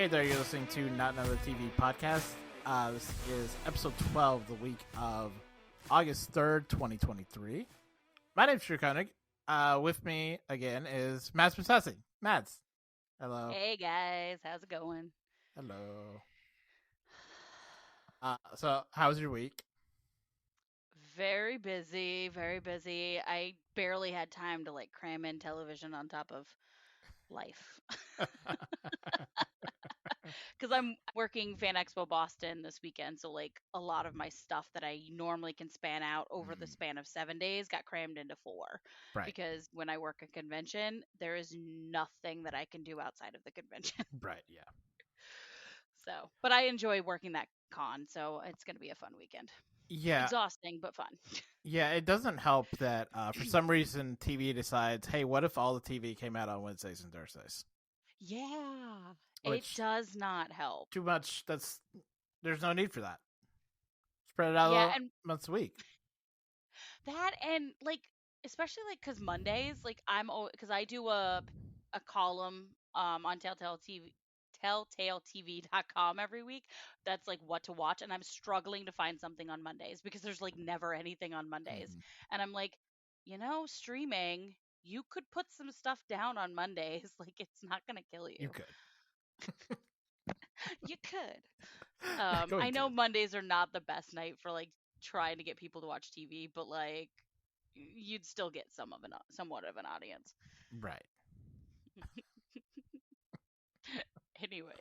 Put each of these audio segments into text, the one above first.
Hey there, you're listening to Not Another TV Podcast. This is episode 12, the week of August 3rd, 2023. My name's Drew Koenig. With me again is Mads Possessing. Mads, hello. Hey guys, how's it going? Hello. So how was your week? Very busy, very busy. I barely had time to like cram in television on top of life because I'm working Fan Expo Boston this weekend. So, like, a lot of my stuff that I normally can span out over the span of 7 days got crammed into four Right, because when I work a convention, there is nothing that I can do outside of the convention. right, yeah. So, but I enjoy working that con. So, it's going to be a fun weekend. Yeah, Exhausting, but fun. yeah, it doesn't help that for some reason TV decides, hey, what if all the TV came out on Wednesdays and Thursdays? Yeah, it Which, does not help. too much, there's no need for that. Spread it Yeah, out and once a week. that and like especially like cuz Mondays like cuz I do a column on telltaletv.com every week that's like what to watch, and I'm struggling to find something on Mondays because there's like never anything on Mondays. Mhm. And I'm like, streaming, you could put some stuff down on Mondays. Like, it's not going to kill You you. could. You could. Going I know to. Mondays are not the best night for like trying to get people to watch TV, but like you'd still get somewhat of an audience. Right. Anyways.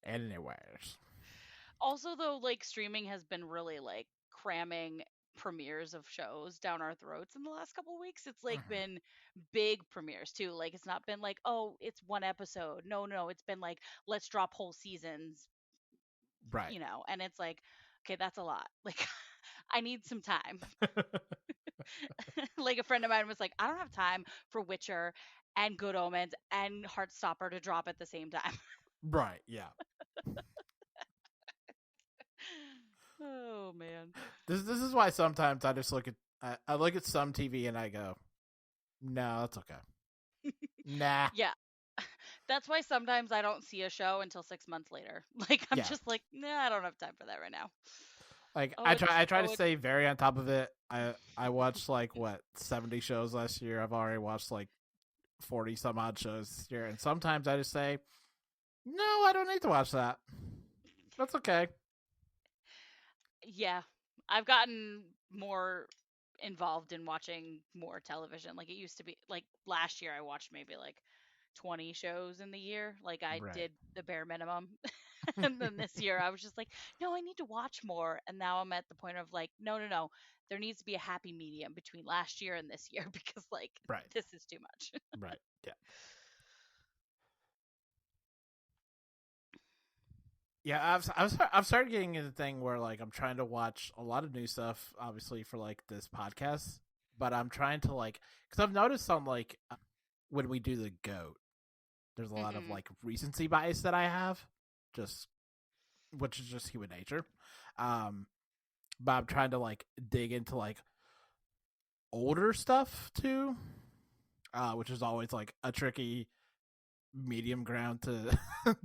Anyways. Also though, like streaming has been really like cramming premieres of shows down our throats in the last couple weeks. It's like Mhm. been big premieres too. Like, it's not been like, oh, it's one episode. No, no, it's been like, let's drop whole seasons, Right. and it's like, okay, that's a lot. Like, I need some time. Like, a friend of mine was like, I don't have time for Witcher and Good Omens and Heartstopper to drop at the same time. Right. Yeah. Oh man. This is why sometimes I just look at I look at some TV and I go, no, that's okay. Nah. Yeah. That's why sometimes I don't see a show until 6 months later. Like, I'm Yeah. just like, nah, I don't have time for that right now. Like Oh, it's I try to oh, it's stay very on top of it. I watched like what 70 shows last year. I've already watched like 40 some odd shows this year, and sometimes I just say, no, I don't need to watch that. That's okay. yeah. I've gotten more involved in watching more television. Like, it used to be like last year I watched maybe like 20 shows in the year. Like, I Right. did the bare minimum. And then this year I was just like, no, I need to watch more. And now I'm at the point of like, no, no, no. There needs to be a happy medium between last year and this year because like Right. this is too much. Right. Yeah. Yeah, I've started getting into the thing where like I'm trying to watch a lot of new stuff, obviously for like this podcast, but I'm trying to like because I've noticed on like when we do the goat, there's a lot of Hmm. like recency bias that I have, just which is just human nature. Um, but I'm trying to like dig into like older stuff too, which is always like a tricky medium ground to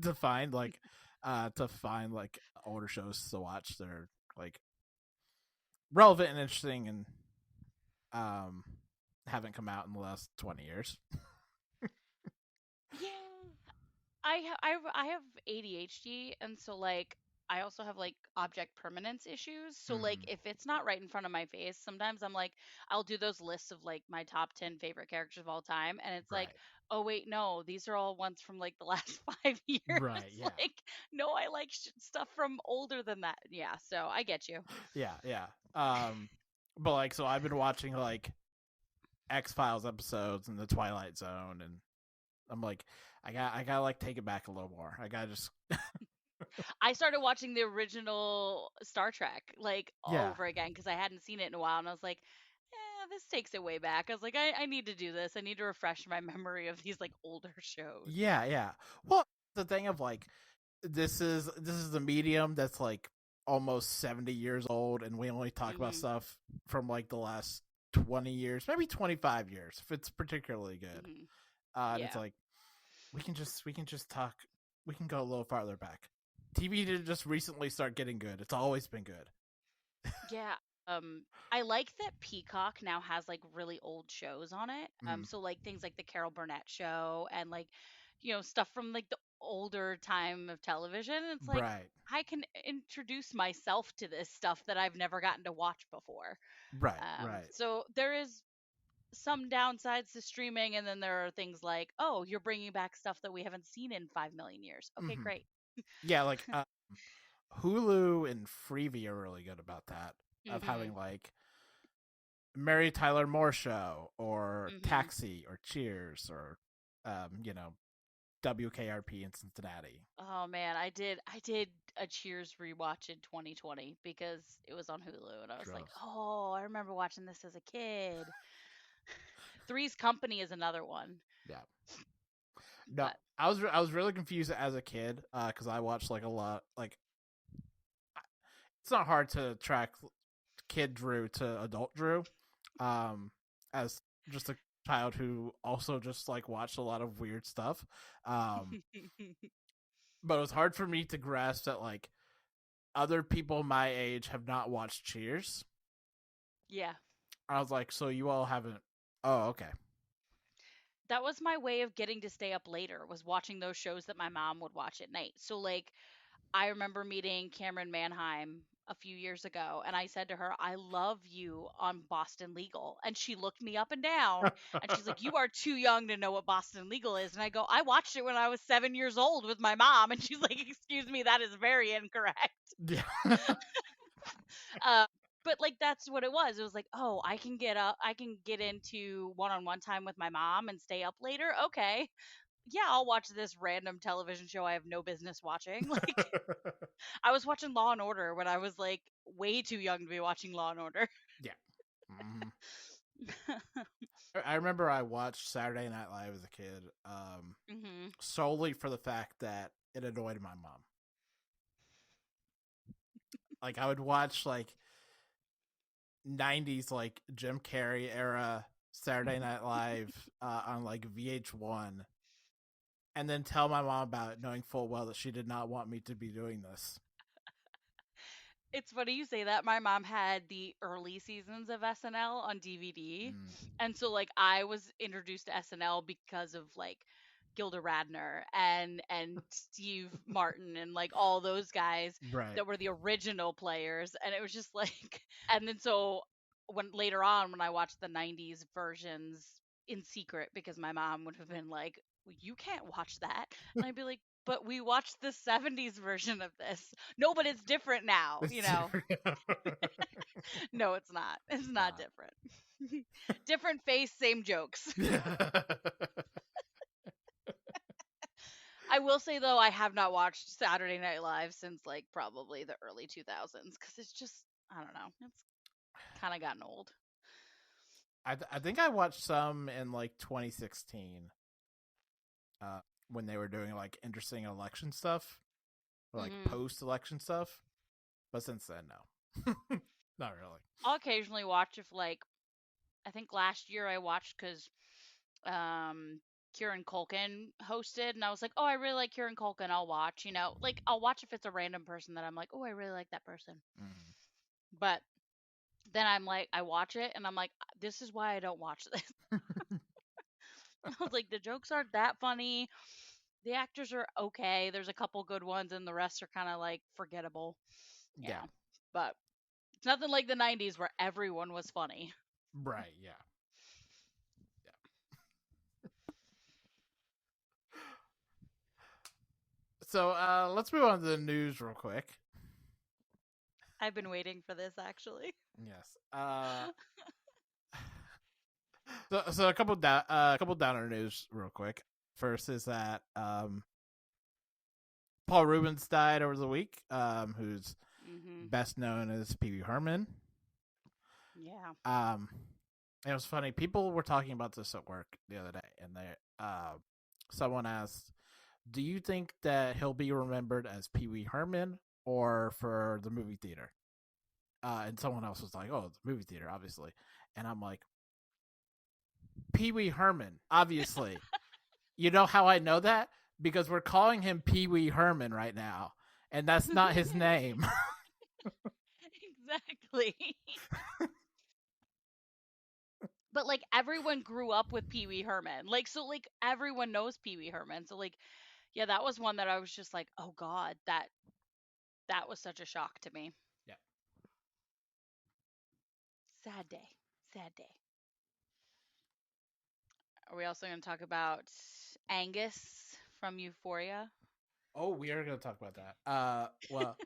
to find like older shows to watch that are like relevant and interesting and um haven't come out in the last 20 years. Yeah. I have ADHD, and so like I also have like object permanence issues. So like Mm-hmm. if it's not right in front of my face, sometimes I'm like, I'll do those lists of like my top 10 favorite characters of all time, and it's like, Right. oh wait, no, these are all ones from like the last 5 years. Right. Yeah. Like, no, I like stuff from older than that. Yeah, so I get you. Yeah. Yeah. But like so I've been watching like X-Files episodes and the Twilight Zone, and I'm like I gotta like take it back a little more. I gotta just I started watching the original Star Trek like yeah. over again because I hadn't seen it in a while, and I was like, yeah, this takes it way back. I was like, I need to do this. I need to refresh my memory of these like older shows. Yeah, yeah. Well, the thing of like this is the medium that's like almost 70 years old, and we only talk about Hmm. stuff from like the last 20 years, maybe 25 years if it's particularly good. Hmm. And it's Yeah. like we can just talk we can go a little farther back. TV didn't just recently start getting good. It's always been good. Yeah. I like that Peacock now has like really old shows on it. Mm. So like things like the Carol Burnett show and like, stuff from like the older time of television. It's like Right. I can introduce myself to this stuff that I've never gotten to watch before. Right. So there is some downsides to streaming, and then there are things like, oh, you're bringing back stuff that we haven't seen in 5 million years. Okay, Mm-hmm. great. Yeah, like Hulu and Freevee are really good about that. Of Mm-hmm. having like Mary Tyler Moore Show or Mm-hmm. Taxi or Cheers or WKRP in Cincinnati. Oh man, I did a Cheers rewatch in 2020 because it was on Hulu, and I was like, Gross. oh, I remember watching this as a kid. Three's Company is another one, Yeah. No, but I was really confused as a kid because I watched like a lot. Like, it's not hard to track kid Drew to adult Drew, as just a child who also just like watched a lot of weird stuff. Um, but it was hard for me to grasp that like other people my age have not watched Cheers. yeah, I was like, so you all haven't? Oh, okay. that was my way of getting to stay up later, was watching those shows that my mom would watch at night. So like I remember meeting Cameron Manheim a few years ago, and I said to her, I love you on Boston Legal. And she looked me up and down, and she's like, you are too young to know what Boston Legal is. And I go, I watched it when I was 7 years old with my mom. And she's like, excuse me, that is very incorrect. Yeah. uh, but like that's what it was. It was like, oh, I can get up, I can get into one-on-one time with my mom and stay up later. Okay, yeah, I'll watch this random television show I have no business watching. Like I was watching Law and Order when I was like way too young to be watching Law and Order. Yeah. Mhm. I remember I watched Saturday Night Live as a kid, hmm solely for the fact that it annoyed my mom. Like I would watch like '90s like Jim Carrey era Saturday Night Live on like VH1, and then tell my mom about it, knowing full well that she did not want me to be doing this. It's funny you say that. My mom had the early seasons of SNL on DVD. Mm. And so like I was introduced to SNL because of like Gilda Radner and Steve Martin and like all those guys Right. that were the original players, and it was just like and then so when later on when I watched the 90s versions in secret, because my mom would have been like, well, you can't watch that, and I'd be like, but we watched the 70s version of this. No, but it's different now, No, it's not. It's not Nah. different. Different face, same jokes. I will say though, I have not watched Saturday Night Live since like probably the early 2000s because it's just, I don't know, it's kind of gotten old. I think I watched some in like 2016 when they were doing like interesting election stuff or like hmm post election stuff. But since then, no. Not really. I'll occasionally watch if like, I think last year I watched because Kieran Culkin hosted, and I was like, oh, I really like Kieran Culkin. I'll watch, like I'll watch if it's a random person that I'm like, oh, I really like that person. Mm. But then I'm like, I watch it and I'm like, this is why I don't watch this. I was like, the jokes aren't that funny. The actors are okay. There's a couple good ones, and the rest are kind of like forgettable. Yeah. But it's nothing like the 90s where everyone was funny. Right. Yeah. So let's move on to the news real quick. I've been waiting for this actually. Yes. So a couple downer news real quick. First is that Paul Reubens died over the week. Who's best known as Pee Wee Herman. Yeah. It was funny. People were talking about this at work the other day, and someone asked, "Do you think that he'll be remembered as Pee Wee Herman or for the movie theater?" And someone else was like, "Oh, the movie theater, obviously." And I'm like, Pee Wee Herman, obviously. You know how I know that? because we're calling him Pee Wee Herman right now, and that's not his name. Exactly. But like everyone grew up with Pee Wee Herman. Like so like everyone knows Pee Wee Herman. So like yeah, that was one that I was just like, "Oh god, that was such a shock to me." Yeah. Sad day. Sad day. Are we also going to talk about Angus from Euphoria? Oh, we are going to talk about that. Well,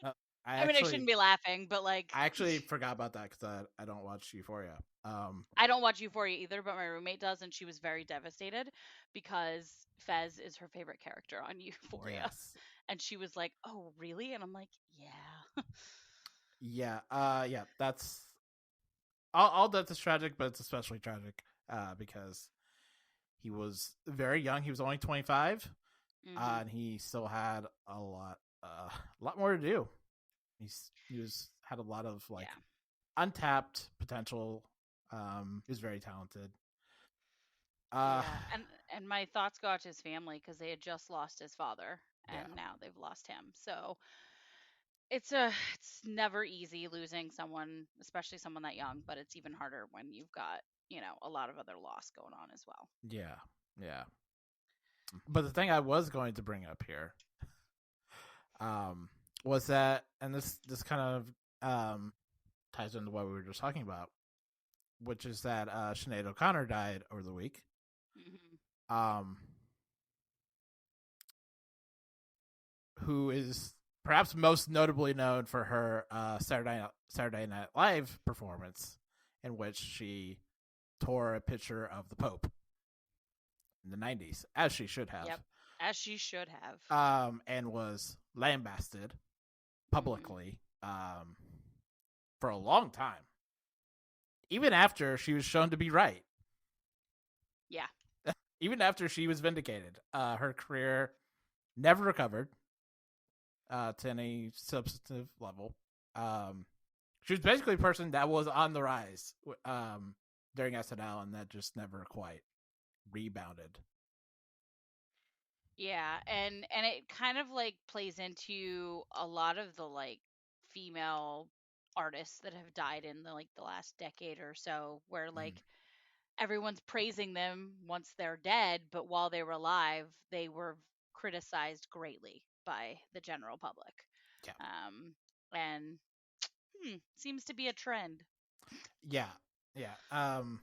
uh, I I mean, I actually shouldn't be laughing, but like I actually forgot about that because I don't watch Euphoria. I don't watch Euphoria either, but my roommate does, and she was very devastated because Fez is her favorite character on Euphoria. Yes. And she was like, "Oh, really?" And I'm like, "Yeah." Yeah. Yeah. That's all. Death is tragic, but it's especially tragic because he was very young. He was only 25, Mm-hmm. and he still had a lot more to do. He had a lot of like Yeah. untapped potential. He was very talented. Yeah. And my thoughts go out to his family because they had just lost his father, Yeah. and now they've lost him. So it's never easy losing someone, especially someone that young, but it's even harder when you've got, a lot of other loss going on as well. Yeah. Yeah. But the thing I was going to bring up here, was that, and this kind of ties into what we were just talking about, which is that Sinead O'Connor died over the week. Mm-hmm. Um, who is perhaps most notably known for her Saturday Night Live performance, in which she tore a picture of the Pope in the 90s, as she should have. Yep, as she should have. And was lambasted Mm-hmm. publicly for a long time, even after she was shown to be right. Yeah. Even after she was vindicated, her career never recovered to any substantive level. She was basically a person that was on the rise during SNL, and that just never quite rebounded. Yeah, and it kind of like plays into a lot of the like female artists that have died in the last decade or so, where like everyone's praising them once they're dead, but while they were alive, they were criticized greatly by the general public. Yeah. And seems to be a trend. Yeah, yeah. And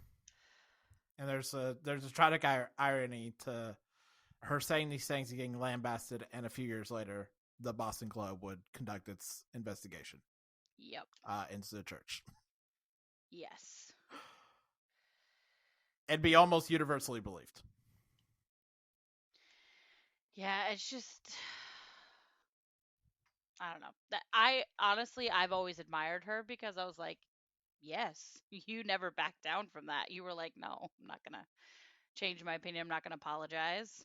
there's a tragic irony to her saying these things and getting lambasted, and a few years later, the Boston Globe would conduct its investigation. Yep. Into the church. Yes. And be almost universally believed. Yeah, it's just I don't know. That I've always admired her because I was like, yes, you never backed down from that. You were like, no, I'm not gonna change my opinion. I'm not gonna apologize.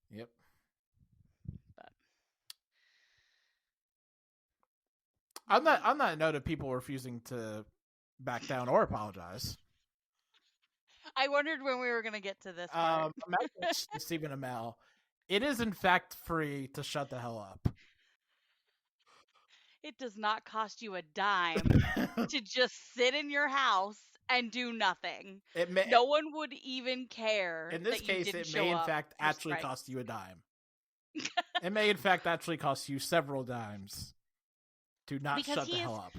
Yep. But On that note of people refusing to back down or apologize. I wondered when we were gonna get to this part. Stephen Amell, it is in fact free to shut the hell up. It does not cost you a dime to just sit in your house and do nothing. No one would even care. In this case, it may in fact actually cost you a dime. It may in fact actually cost you several dimes to not shut the hell up.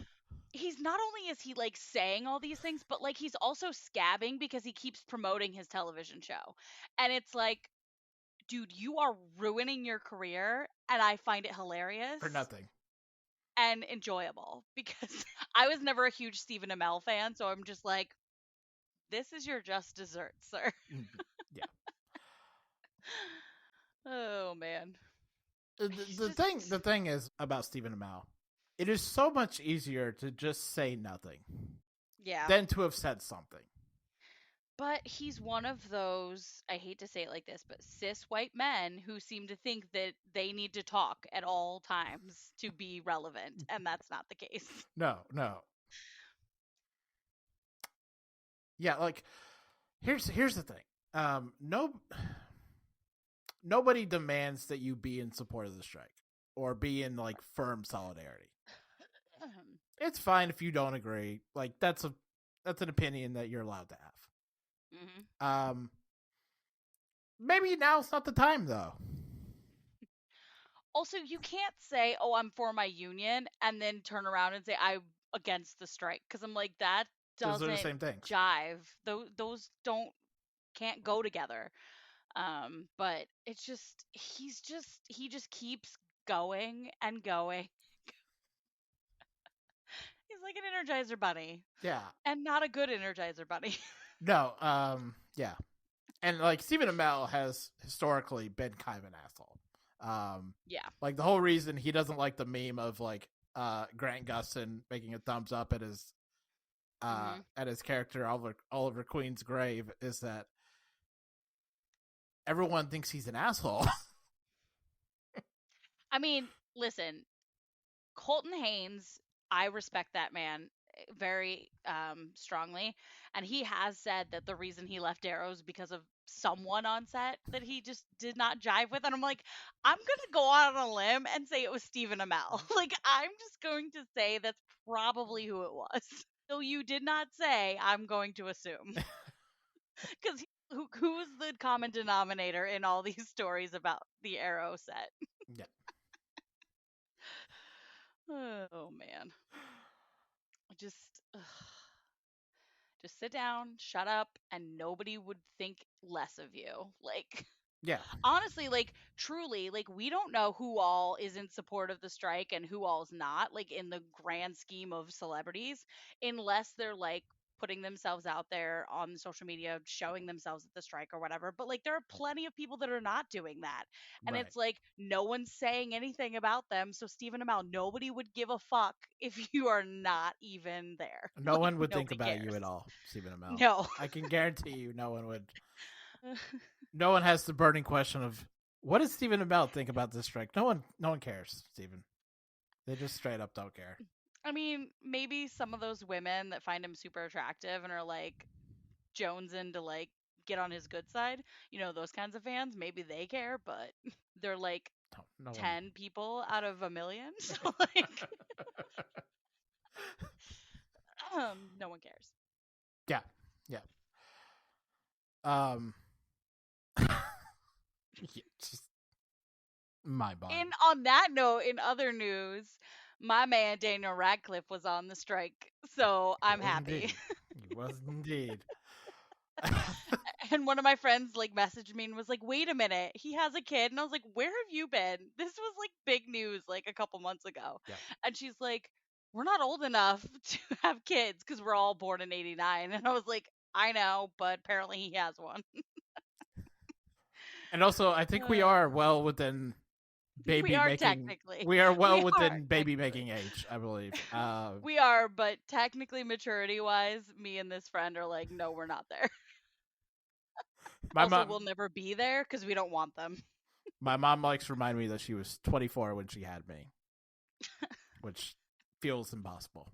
He's not only is he like saying all these things, but like he's also scabbing because he keeps promoting his television show. And it's like, dude, you are ruining your career, and I find it hilarious. For nothing. And enjoyable, because I was never a huge Stephen Amell fan, so I'm just like, this is your just dessert, sir. Yeah. Oh man. The thing is about Stephen Amell, it is so much easier to just say nothing. Yeah. Than to have said something. But he's one of those, I hate to say it like this, but cis white men who seem to think that they need to talk at all times to be relevant, and that's not the case. No. Yeah, like here's the thing. No, nobody demands that you be in support of the strike or be in like firm solidarity. It's fine if you don't agree. Like that's an opinion that you're allowed to have. Maybe now's not the time though. Also, you can't say, "Oh, I'm for my union," and then turn around and say, "I'm against the strike," because I'm like, that Those are the doesn't same things. jive. Those don't can't go together. But it's just he just keeps going and going. He's like an Energizer bunny, Yeah. and not a good Energizer bunny. No. Yeah. And like Stephen Amell has historically been kind of an asshole. Yeah. Like the whole reason he doesn't like the meme of like Grant Gustin making a thumbs up at his character Oliver Queen's grave is that everyone thinks he's an asshole. I mean, listen, Colton Haynes, I respect that man very strongly, and he has said that the reason he left Arrow is because of someone on set that he just did not jive with. And I'm like, I'm gonna go out on a limb and say it was Stephen Amell. Like, I'm just going to say that's probably who it was. So you did not say, I'm going to assume. Because who's the common denominator in all these stories about the Arrow set? Yeah. Oh man. Just ugh. Just sit down, shut up, and nobody would think less of you. Like, Yeah. honestly, like, truly, like, we don't know who all is in support of the strike and who all is not, like, in the grand scheme of celebrities, unless they're like putting themselves out there on social media, showing themselves at the strike or whatever. But like, there are plenty of people that are not doing that. And Right. it's like, no one's saying anything about them. So, Stephen Amell, nobody would give a fuck if you are not even there. No Like, one would think nobody about you cares. at all, Stephen Amell. No. I can guarantee you no one would. No one has the burning question of what does Stephen Amell think about this strike? No one cares, Stephen. They just straight up don't care. I mean, maybe some of those women that find him super attractive and are like jonesing to like get on his good side, you know, those kinds of fans, maybe they care, but they're like No 10 people out of a million. So like no one cares. Yeah. Yeah. Um yeah, just my bond. And on that note, in other news, my man Daniel Radcliffe was on the strike. So I'm happy. He was indeed. And one of my friends like messaged me and was like, "Wait a minute, he has a kid." And I was like, "Where have you been? This was like big news like a couple months ago." Yeah. And she's like, "We're not old enough to have kids because we're all born in '89." And I was like, "I know, but apparently he has one." And also, I think we are well within We are technically. We are well We within are baby technically. making age, I believe. We are, but technically maturity wise, me and this friend are like, no, we're not there. Also, we'll never be there because we don't want them. My mom likes to remind me that she was 24 when she had me, which feels impossible.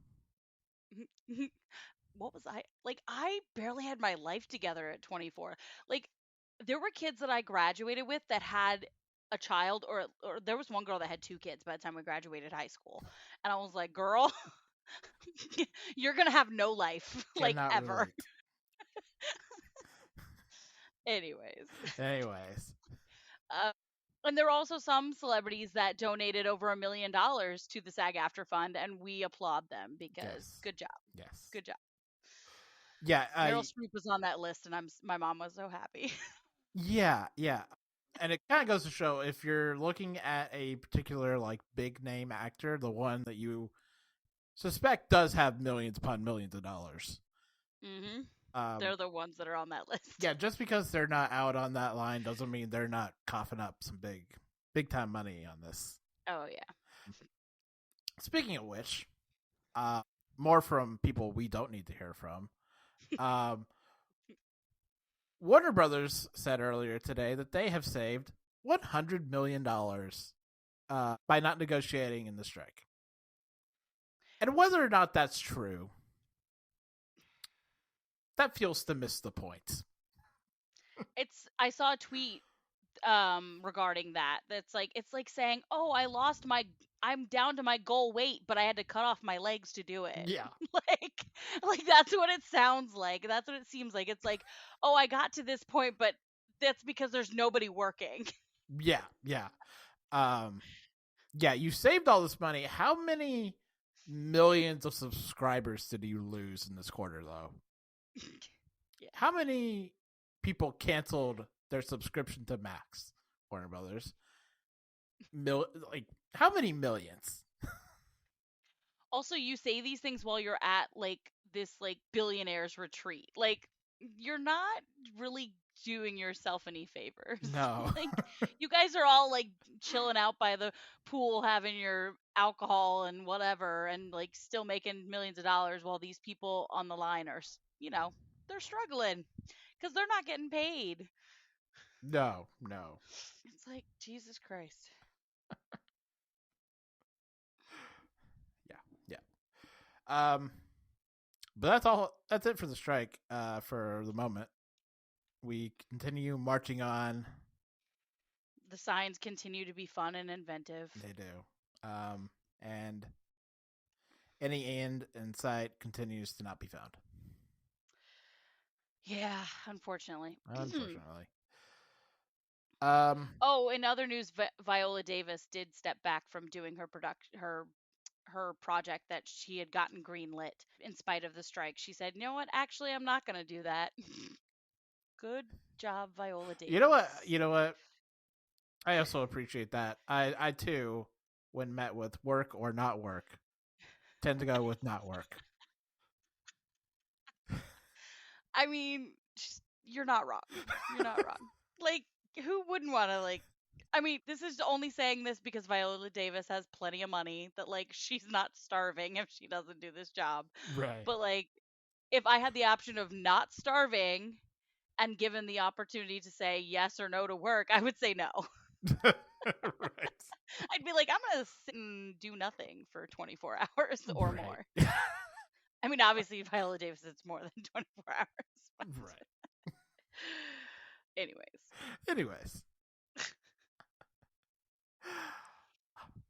What was I like? I barely had my life together at 24. Like, there were kids that I graduated with that had a child, or there was one girl that had two kids by the time we graduated high school, and I was like, girl, you're gonna have no life, like Cannot ever. relate. Anyways. Anyways. And there were also some celebrities that donated over $1 million to the SAG-AFTRA fund, and we applaud them because good job. Yes. Good job. Yeah, Meryl Streep was on that list, and my mom was so happy. Yeah. And it kind of goes to show if you're looking at a particular like big name actor, the one that you suspect does have millions upon millions of dollars. Mm-hmm. They're the ones that are on that list. Yeah, just because they're not out on that line doesn't mean they're not coughing up some big time money on this. Oh yeah. Speaking of which, more from people we don't need to hear from. Warner Brothers said earlier today that they have saved $100 million by not negotiating in the strike. And whether or not that's true, that feels to miss the point. I saw a tweet regarding that. It's like saying, "Oh, I'm down to my goal weight, but I had to cut off my legs to do it." Yeah. like that's what it sounds like. That's what it seems like. It's like, "Oh, I got to this point, but that's because there's nobody working." Yeah. Yeah. Um, yeah, you saved all this money. How many millions of subscribers did you lose in this quarter, though? Yeah. How many people canceled their subscription to Max, Warner Brothers? Like, how many millions? Also, you say these things while you're at like this like billionaires retreat. Like you're not really doing yourself any favors. No. Like you guys are all like chilling out by the pool having your alcohol and whatever and like still making millions of dollars while these people on the line are, they're struggling cuz they're not getting paid. No, no. It's like Jesus Christ. Yeah, yeah. But that's all. That's it for the strike. For the moment, we continue marching on. The signs continue to be fun and inventive. They do. And any end in sight continues to not be found. Yeah, unfortunately. Unfortunately. Oh, in other news, Viola Davis did step back from doing her project that she had gotten greenlit in spite of the strike. She said, "You know what? Actually, I'm not going to do that." Good job, Viola You know what? Davis. You know what? I also appreciate that. I too, when met with work or not work, tend to go with not work. I mean, you're not wrong. You're not wrong. Like, who wouldn't want to like? I mean, this is only saying this because Viola Davis has plenty of money that like she's not starving if she doesn't do this job. Right. But like if I had the option of not starving and given the opportunity to say yes or no to work, I would say no. Right. I'd be like, I'm going to sit and do nothing for 24 hours or Right. more. I mean, obviously, Viola Davis, it's more than 24 hours. But Right. anyways. Anyways.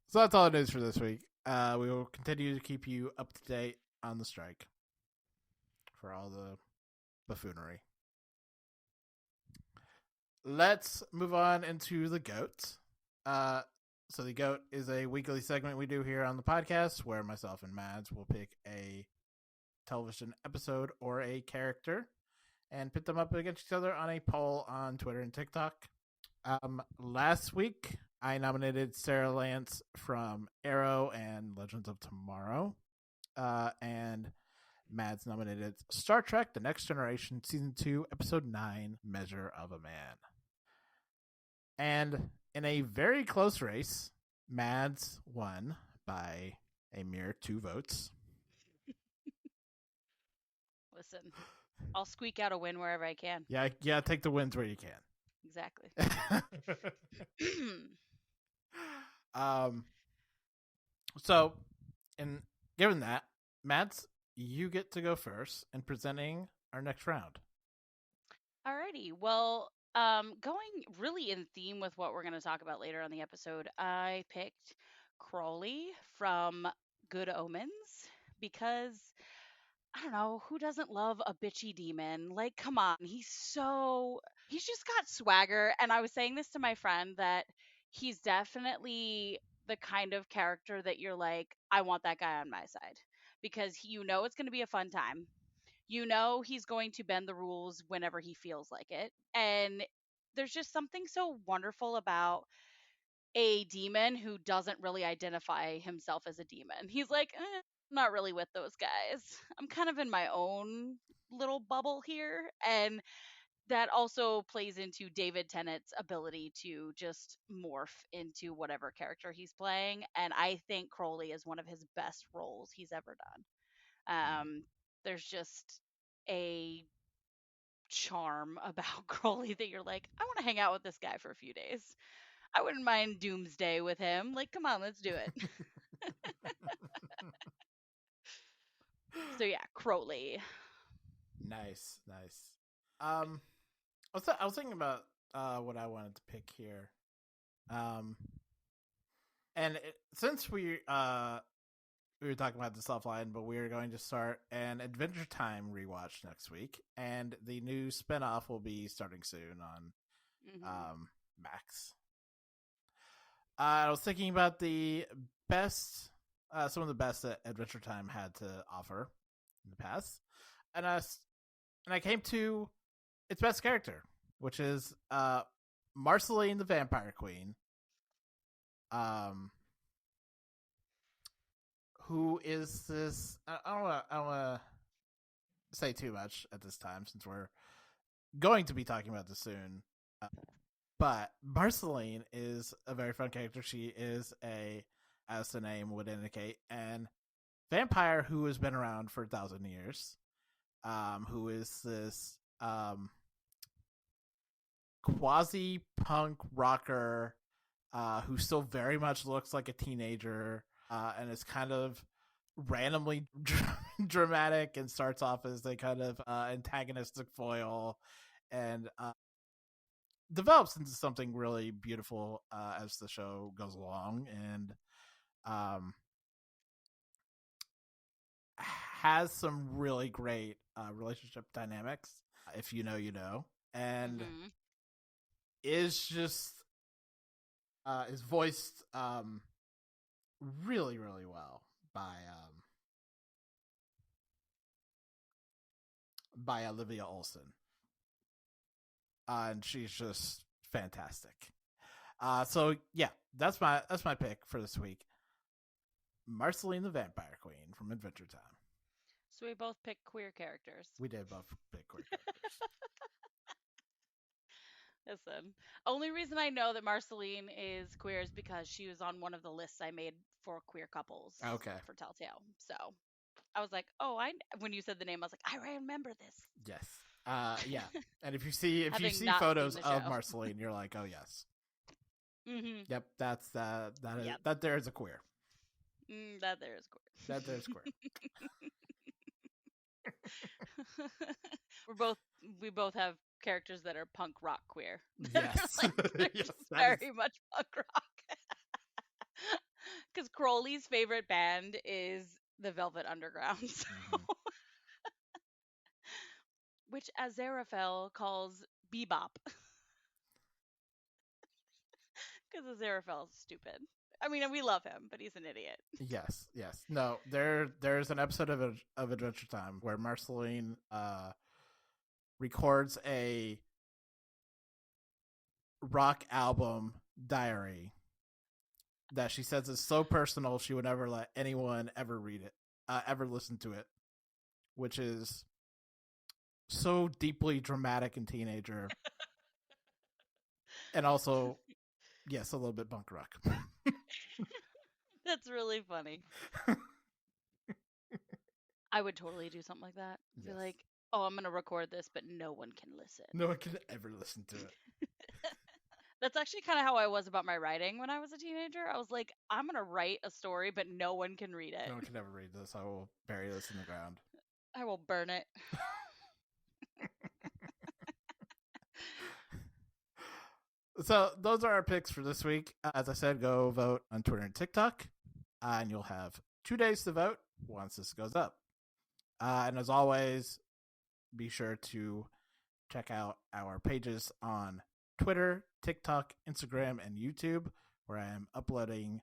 So that's all it is for this week. We will continue to keep you up to date on the strike for all the buffoonery. Let's move on into the GOAT. So the GOAT is a weekly segment we do here on the podcast where myself and Mads will pick a television episode or a character and pit them up against each other on a poll on Twitter and TikTok. Last week, I nominated Sarah Lance from Arrow and Legends of Tomorrow. And Mads nominated Star Trek The Next Generation, Season 2, Episode 9, Measure of a Man. And in a very close race, Mads won by a mere 2 votes. Listen, I'll squeak out a win wherever I can. Yeah, take the wins where you can. Exactly. So, in given that, Mads, you get to go first in presenting our next round. Alrighty. Well, going really in theme with what we're going to talk about later on the episode, I picked Crowley from Good Omens because I don't know, who doesn't love a bitchy demon? Like, come on, he's just got swagger. And I was saying this to my friend that he's definitely the kind of character that you're like, I want that guy on my side because it's going to be a fun time. He's going to bend the rules whenever he feels like it. And there's just something so wonderful about a demon who doesn't really identify himself as a demon. He's like, I'm not really with those guys. I'm kind of in my own little bubble here. And that also plays into David Tennant's ability to just morph into whatever character he's playing. And I think Crowley is one of his best roles he's ever done. There's just a charm about Crowley that you're like, I want to hang out with this guy for a few days. I wouldn't mind Doomsday with him. Like, come on, let's do it. So yeah, Crowley. Nice. I was thinking about what I wanted to pick here. And since we were talking about this offline, but we are going to start an Adventure Time rewatch next week, and the new spinoff will be starting soon on Max. I was thinking about the best, some of the best that Adventure Time had to offer in the past, and I came to its best character, which is Marceline, the Vampire Queen. Who is this? I don't want to say too much at this time since we're going to be talking about this soon. But Marceline is a very fun character. She is as the name would indicate, an vampire who has been around for 1,000 years. Who is this quasi-punk rocker who still very much looks like a teenager and is kind of randomly dramatic and starts off as a kind of antagonistic foil and develops into something really beautiful as the show goes along, and has some really great relationship dynamics. If you know, you know, and is just is voiced really, really well by Olivia Olson. And she's just fantastic. So yeah, that's my pick for this week. Marceline the Vampire Queen from Adventure Time. So we both picked queer characters. We did both pick queer characters. Listen, only reason I know that Marceline is queer is because she was on one of the lists I made for queer couples. Okay. For Telltale. So I was like, oh, when you said the name, I was like, I remember this. Yes. Yeah. And if you see photos of Marceline, you're like, oh yes. Mm-hmm. Yep. That's that. Yep. That there is a queer. That there is queer. That there's queer. We both have characters that are punk rock queer. Yes. Yes, very much punk rock. Because Crowley's favorite band is the Velvet Underground. So. Which Aziraphale calls bebop. Because Aziraphale is stupid. I mean, we love him, but he's an idiot. Yes. No, there's an episode of Adventure Time where Marceline records a rock album diary that she says is so personal she would never let anyone ever read it, ever listen to it, which is so deeply dramatic and teenager. And also, yes, a little bit punk rock. That's really funny. I would totally do something like that. Yes. Be like, oh, I'm going to record this, but no one can listen. No one can ever listen to it. That's actually kind of how I was about my writing when I was a teenager. I was like, I'm going to write a story, but no one can read it. No one can ever read this. I will bury this in the ground. I will burn it. So those are our picks for this week. As I said, go vote on Twitter and TikTok, and you'll have 2 days to vote once this goes up. And as always, be sure to check out our pages on Twitter, TikTok, Instagram, and YouTube, where I am uploading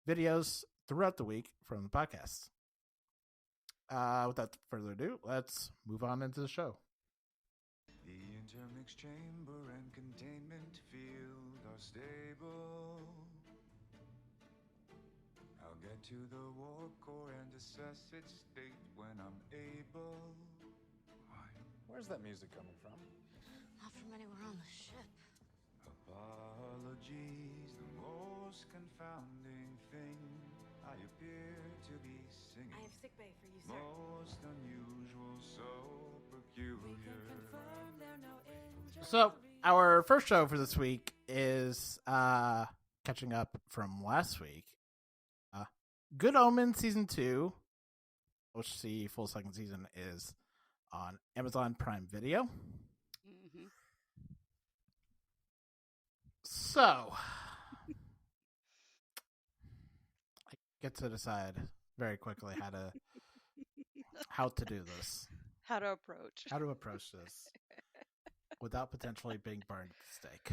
videos throughout the week from the podcast. Without further ado, let's move on into the show. The intermix chamber and containment field are stable. I'll get to the warp core and assess its state when I'm able. Why? Where's that music coming from? Not from anywhere on the ship. Apologies, the most confounding thing I appear to be singing. I have sick bay for you, sir. Most unusual, so peculiar. So our first show for this week is catching up from last week. Good Omens season 2, which the full second season is on Amazon Prime Video. So, I get to decide very quickly how to do this, How to approach. how to approach this without potentially being burned at the stake.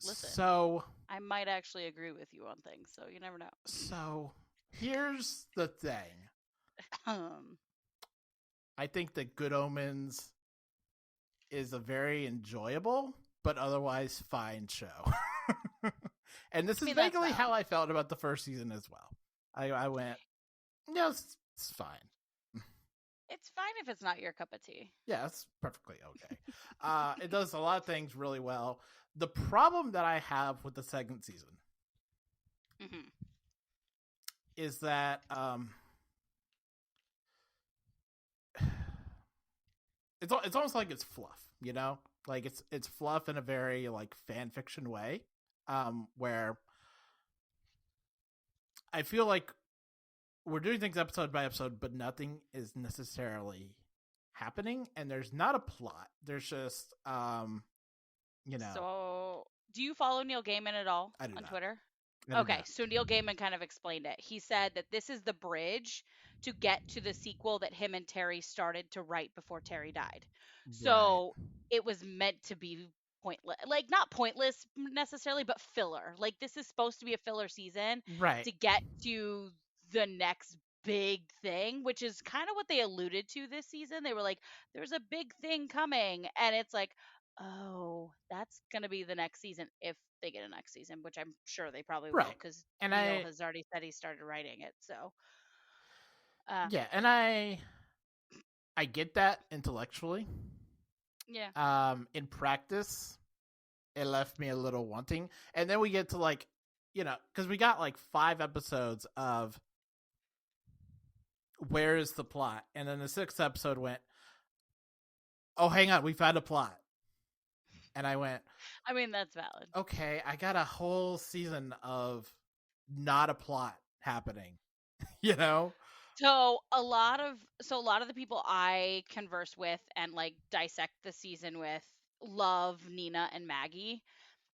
Listen. So, I might actually agree with you on things, so you never know. So, here's the thing. I think that Good Omens is a very enjoyable but otherwise fine show. And this is vaguely how I felt about the first season as well. I went, yeah, it's fine. It's fine if it's not your cup of tea. Yeah, it's perfectly okay. It does a lot of things really well. The problem that I have with the second season is that it's almost like it's fluff, you know? Like it's fluff in a very like fan fiction way, where I feel like we're doing things episode by episode, but nothing is necessarily happening, and there's not a plot. There's just you know. So, do you follow Neil Gaiman at all on Twitter? Okay, so Neil Gaiman kind of explained it. He said that this is the bridge to get to the sequel that him and Terry started to write before Terry died. So it was meant to be pointless, like not pointless necessarily, but filler. Like this is supposed to be a filler season to get to the next big thing, which is kind of what they alluded to this season. They were like, there's a big thing coming, and it's like, oh, that's going to be the next season if they get a next season, which I'm sure they probably will, because Neil has already said he started writing it. So, yeah, and I get that intellectually. Yeah. In practice, it left me a little wanting, and then we get to like, you know, because we got like 5 episodes of where is the plot, and then the 6th episode went, oh, hang on, we found a plot. And I went, I mean, that's valid. Okay, I got a whole season of not a plot happening, you know? So a lot of the people I converse with and like dissect the season with love Nina and Maggie,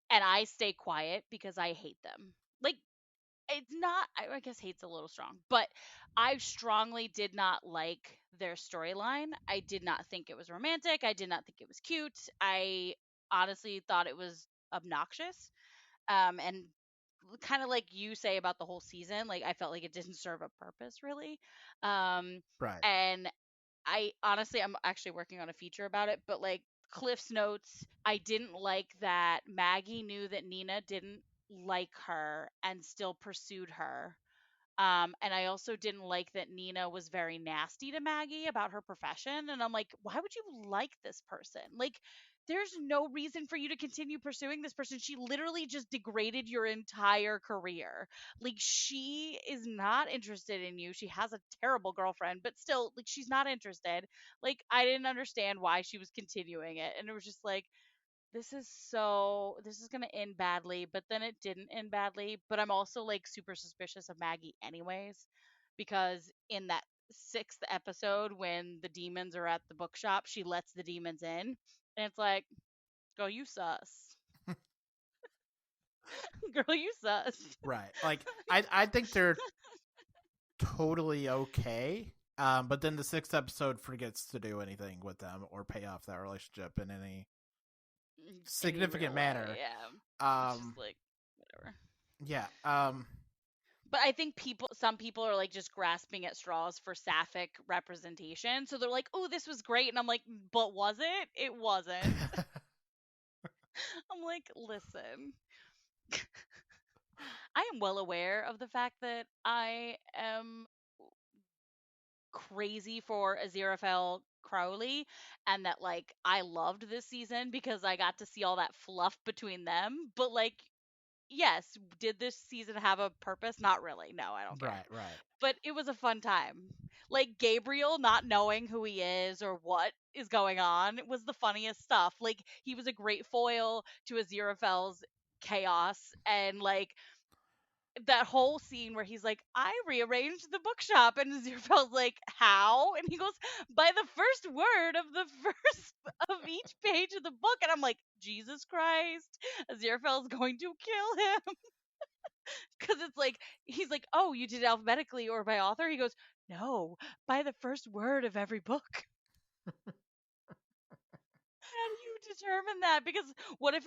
and I stay quiet because I hate them. Like, it's not, I guess hate's a little strong, but I strongly did not like their storyline. I did not think it was romantic. I did not think it was cute. I honestly thought it was obnoxious. And kind of like you say about the whole season, like I felt like it didn't serve a purpose really. Right. And I honestly, I'm actually working on a feature about it, but like Cliff's notes, I didn't like that Maggie knew that Nina didn't like her and still pursued her. And I also didn't like that Nina was very nasty to Maggie about her profession. And I'm like, why would you like this person? Like, there's no reason for you to continue pursuing this person. She literally just degraded your entire career. Like, she is not interested in you. She has a terrible girlfriend, but still, like, she's not interested. Like, I didn't understand why she was continuing it. And it was just like, this is going to end badly, but then it didn't end badly. But I'm also like super suspicious of Maggie anyways, because in that 6th episode when the demons are at the bookshop, she lets the demons in, and it's like, girl, you sus. Girl, you sus. Right. Like I think they're totally okay. But then the 6th episode forgets to do anything with them or pay off that relationship in any significant manner. Yeah. It's just like whatever. Yeah. But I think some people are like just grasping at straws for sapphic representation. So they're like, "Oh, this was great," and I'm like, "But was it? It wasn't." I'm like, "Listen." I am well aware of the fact that I am crazy for Aziraphale Crowley, and that like I loved this season because I got to see all that fluff between them. But like, yes, did this season have a purpose? Not really. No, I don't care. Right. But it was a fun time. Like Gabriel not knowing who he is or what is going on was the funniest stuff. Like he was a great foil to Aziraphale's chaos, and like that whole scene where he's like, I rearranged the bookshop, and Aziraphale's like, how? And he goes, by the first word of the first of each page of the book, and I'm like, Jesus Christ, Aziraphale's going to kill him. Because it's like, he's like, oh, you did it alphabetically or by author? He goes, no, by the first word of every book. How do you determine that? Because what if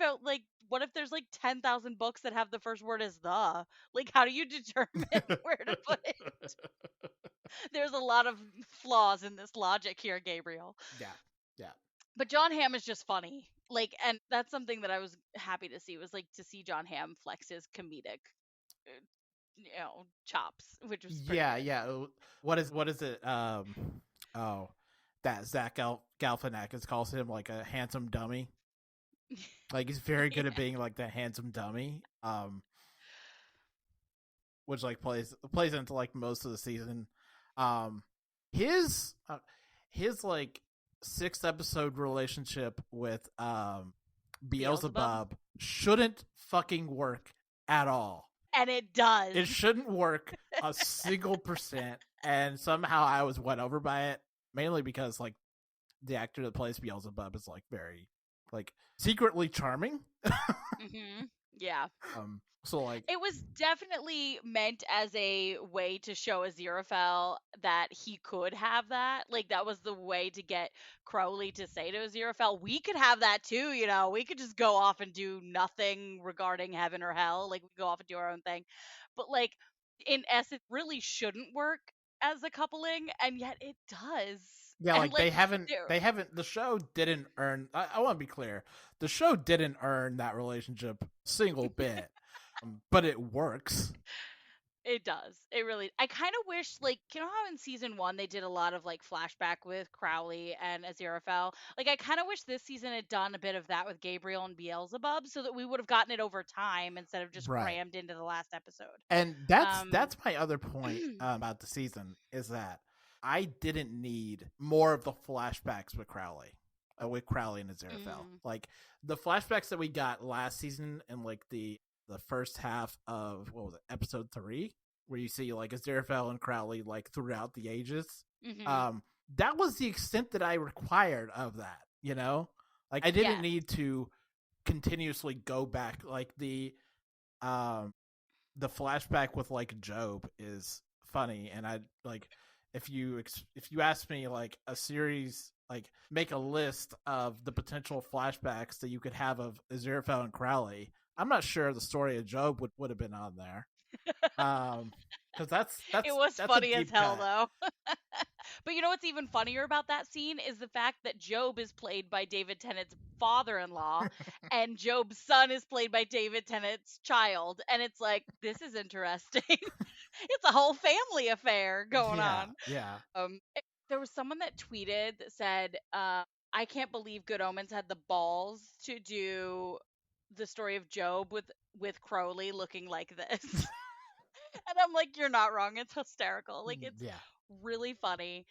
there's like 10,000 books that have the first word as the? Like, how do you determine where to put it? There's a lot of flaws in this logic here, Gabriel. Yeah. But John Hamm is just funny. Like, and that's something that I was happy to see, was like to see John Hamm flex his comedic chops, which was pretty good. Yeah. What is it? Oh, that Zach Galifianakis calls him like a handsome dummy. Like, he's very good at being like the handsome dummy. Which like plays into like most of the season. His like 6-episode relationship with Beelzebub shouldn't fucking work at all. And it does. It shouldn't work a single %. And somehow I was won over by it, mainly because like the actor that plays Beelzebub is like very like secretly charming. Mm-hmm. Yeah. So like, it was definitely meant as a way to show Aziraphale that he could have that. Like, that was the way to get Crowley to say to Aziraphale, we could have that too, you know. We could just go off and do nothing regarding heaven or hell. Like, we go off and do our own thing. But like, in essence, really shouldn't work as a coupling, and yet it does. yeah, And, like they haven't the show didn't earn, I want to be clear, the show didn't earn that relationship single bit. But it works. It does. It really. I kind of wish, like, you know how in season 1 they did a lot of like flashback with Crowley and Aziraphale. Like, I kind of wish this season had done a bit of that with Gabriel and Beelzebub, so that we would have gotten it over time instead of just crammed into the last episode. And that's my other point about the season, is that I didn't need more of the flashbacks with Crowley and Aziraphale. Like, the flashbacks that we got last season and like the first half of, what was it, episode 3, where you see like Aziraphale and Crowley like throughout the ages. That was the extent that I required of that, you know? Like, I didn't need to continuously go back. Like, the flashback with like Job is funny, and I like, if you ask me like a series, like make a list of the potential flashbacks that you could have of Aziraphale and Crowley, I'm not sure the story of Job would have been on there. Because that's it was that's funny as hell, cut. though. But you know what's even funnier about that scene is the fact that Job is played by David Tennant's father-in-law, and Job's son is played by David Tennant's child, and it's like, this is interesting. It's a whole family affair going on. Yeah. There was someone that tweeted that said, I can't believe Good Omens had the balls to do the story of Job with Crowley looking like this. And I'm like, you're not wrong. It's hysterical. Like, it's really funny.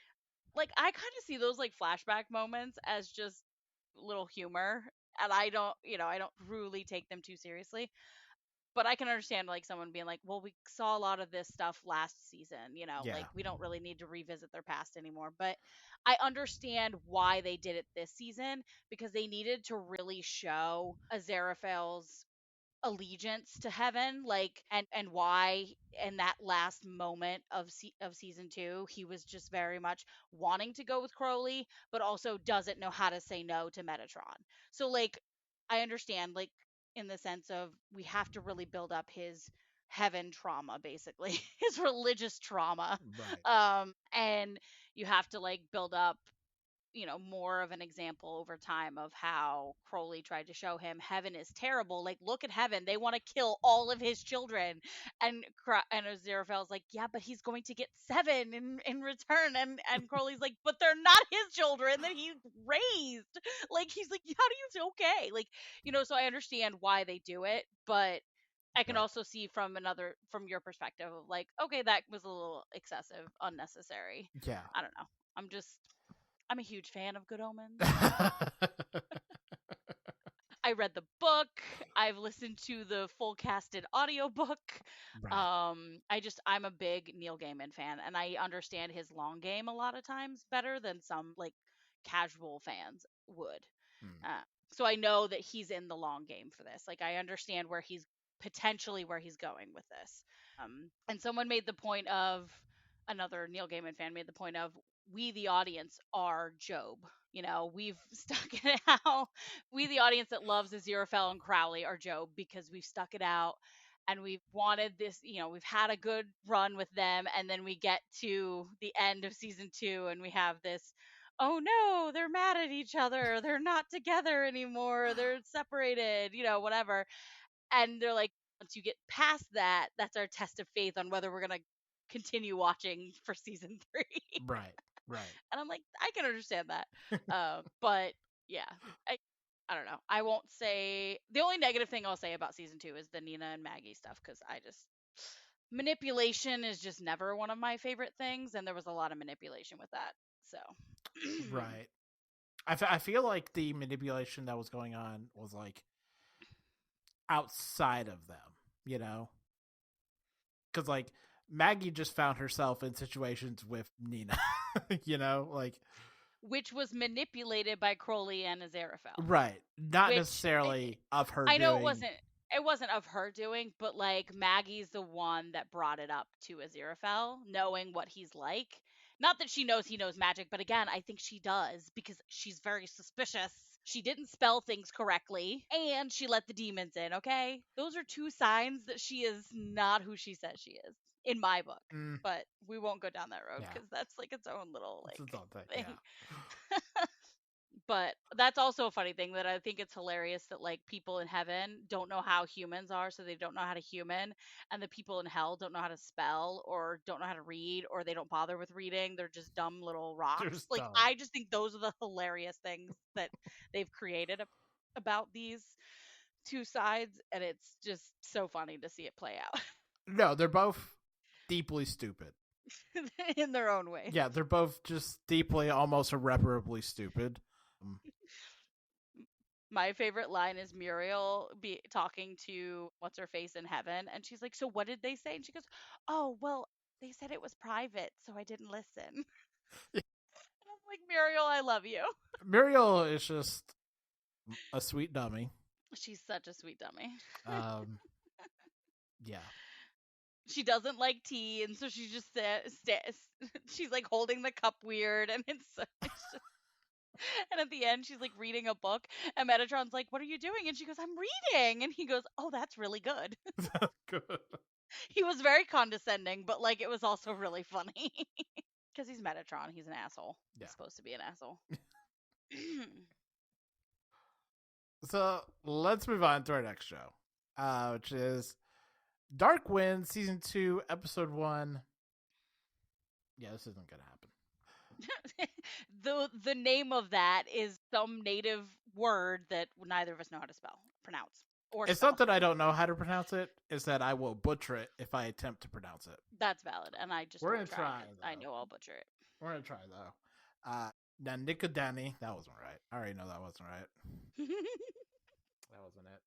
Like, I kind of see those like flashback moments as just little humor, and I don't really take them too seriously. But I can understand like someone being like, well, we saw a lot of this stuff last season, like we don't really need to revisit their past anymore. But I understand why they did it this season, because they needed to really show Aziraphale's allegiance to heaven, like, and why in that last moment of season 2 he was just very much wanting to go with Crowley, but also doesn't know how to say no to Metatron. So like, I understand, like, in the sense of, we have to really build up his heaven trauma, basically his religious trauma, and you have to like build up more of an example over time of how Crowley tried to show him heaven is terrible. Like, look at heaven. They want to kill all of his children. And Aziraphale's like, yeah, but he's going to get 7 in return. And Crowley's like, but they're not his children that he raised. Like, he's like, how do you, okay. Like, so I understand why they do it, but I can also see from your perspective of like, okay, that was a little excessive, unnecessary. Yeah. I don't know. I'm a huge fan of Good Omens. I read the book. I've listened to the full casted audiobook. I'm a big Neil Gaiman fan, and I understand his long game a lot of times better than some like casual fans, would. Hmm. So I know that he's in the long game for this. Like, I understand where he's going with this. And someone made the point of, another Neil Gaiman fan made the point of, we the audience are Job. You know, we've stuck it out. We the audience that loves Aziraphale and Crowley are Job, because we've stuck it out and we've wanted this, you know, we've had a good run with them, and then we get to the end of season 2 and we have this, oh no, they're mad at each other, they're not together anymore, they're separated, you know, whatever. And they're like, once you get past that, that's our test of faith on whether we're going to continue watching for season 3. Right. And I'm like, I can understand that. But yeah, I don't know. I won't say, the only negative thing I'll say about season 2 is the Nina and Maggie stuff, because manipulation is just never one of my favorite things, and there was a lot of manipulation with that. So Right. I feel like the manipulation that was going on was like outside of them, you know? Because like Maggie just found herself in situations with Nina, you know? Like, which was manipulated by Crowley and Aziraphale. right. Not Which, necessarily of her I know doing. it wasn't of her doing, but like Maggie's the one that brought it up to Aziraphale, knowing what he's like. Not that she knows he knows magic, but again, I think she does, because she's very suspicious. She didn't spell things correctly, and she let the demons in, okay? Those are 2 signs that she is not who she says she is, in my book. Mm, But we won't go down that road, Yeah. because that's like its own little it's like its own thing. thing. Yeah. But that's also a funny thing, that I think it's hilarious that like people in heaven don't know how humans are, so they don't know how to human, and the people in hell don't know how to spell or don't know how to read, or they don't bother with reading. They're just dumb little rocks. Just Like, dumb. I just think those are the hilarious things that they've created about these 2 sides, and it's just so funny to see it play out No, they're both deeply stupid. in their own way. Yeah, they're both just deeply, almost irreparably stupid. My favorite line is Muriel talking to what's her face in heaven, and she's like, "So what did they say?" And she goes, "Oh, well, they said it was private, so I didn't listen." And I'm like, Muriel, I love you. Muriel is just a sweet dummy. She's such a sweet dummy. Yeah. She doesn't like tea, and so she just she's like holding the cup weird, and it's just. And at the end, she's like reading a book, and Metatron's like, "What are you doing?" And she goes, "I'm reading." And he goes, "Oh, that's really good." Good. He was very condescending, but like it was also really funny. Because he's Metatron, he's an asshole. Yeah. He's supposed to be an asshole. So let's move on to our next show, which is Dark Wind, Season 2, Episode 1. Yeah, this isn't going to happen. The name of that is some native word that neither of us know how to pronounce. It's spell. not that I don't know how to pronounce it, it's that I will butcher it if I attempt to pronounce it. That's valid, and I just We're won't gonna try, 'cause I know I'll butcher it. We're going to try, though. Now, Nicodani, that wasn't right. I already know that wasn't right. That wasn't it.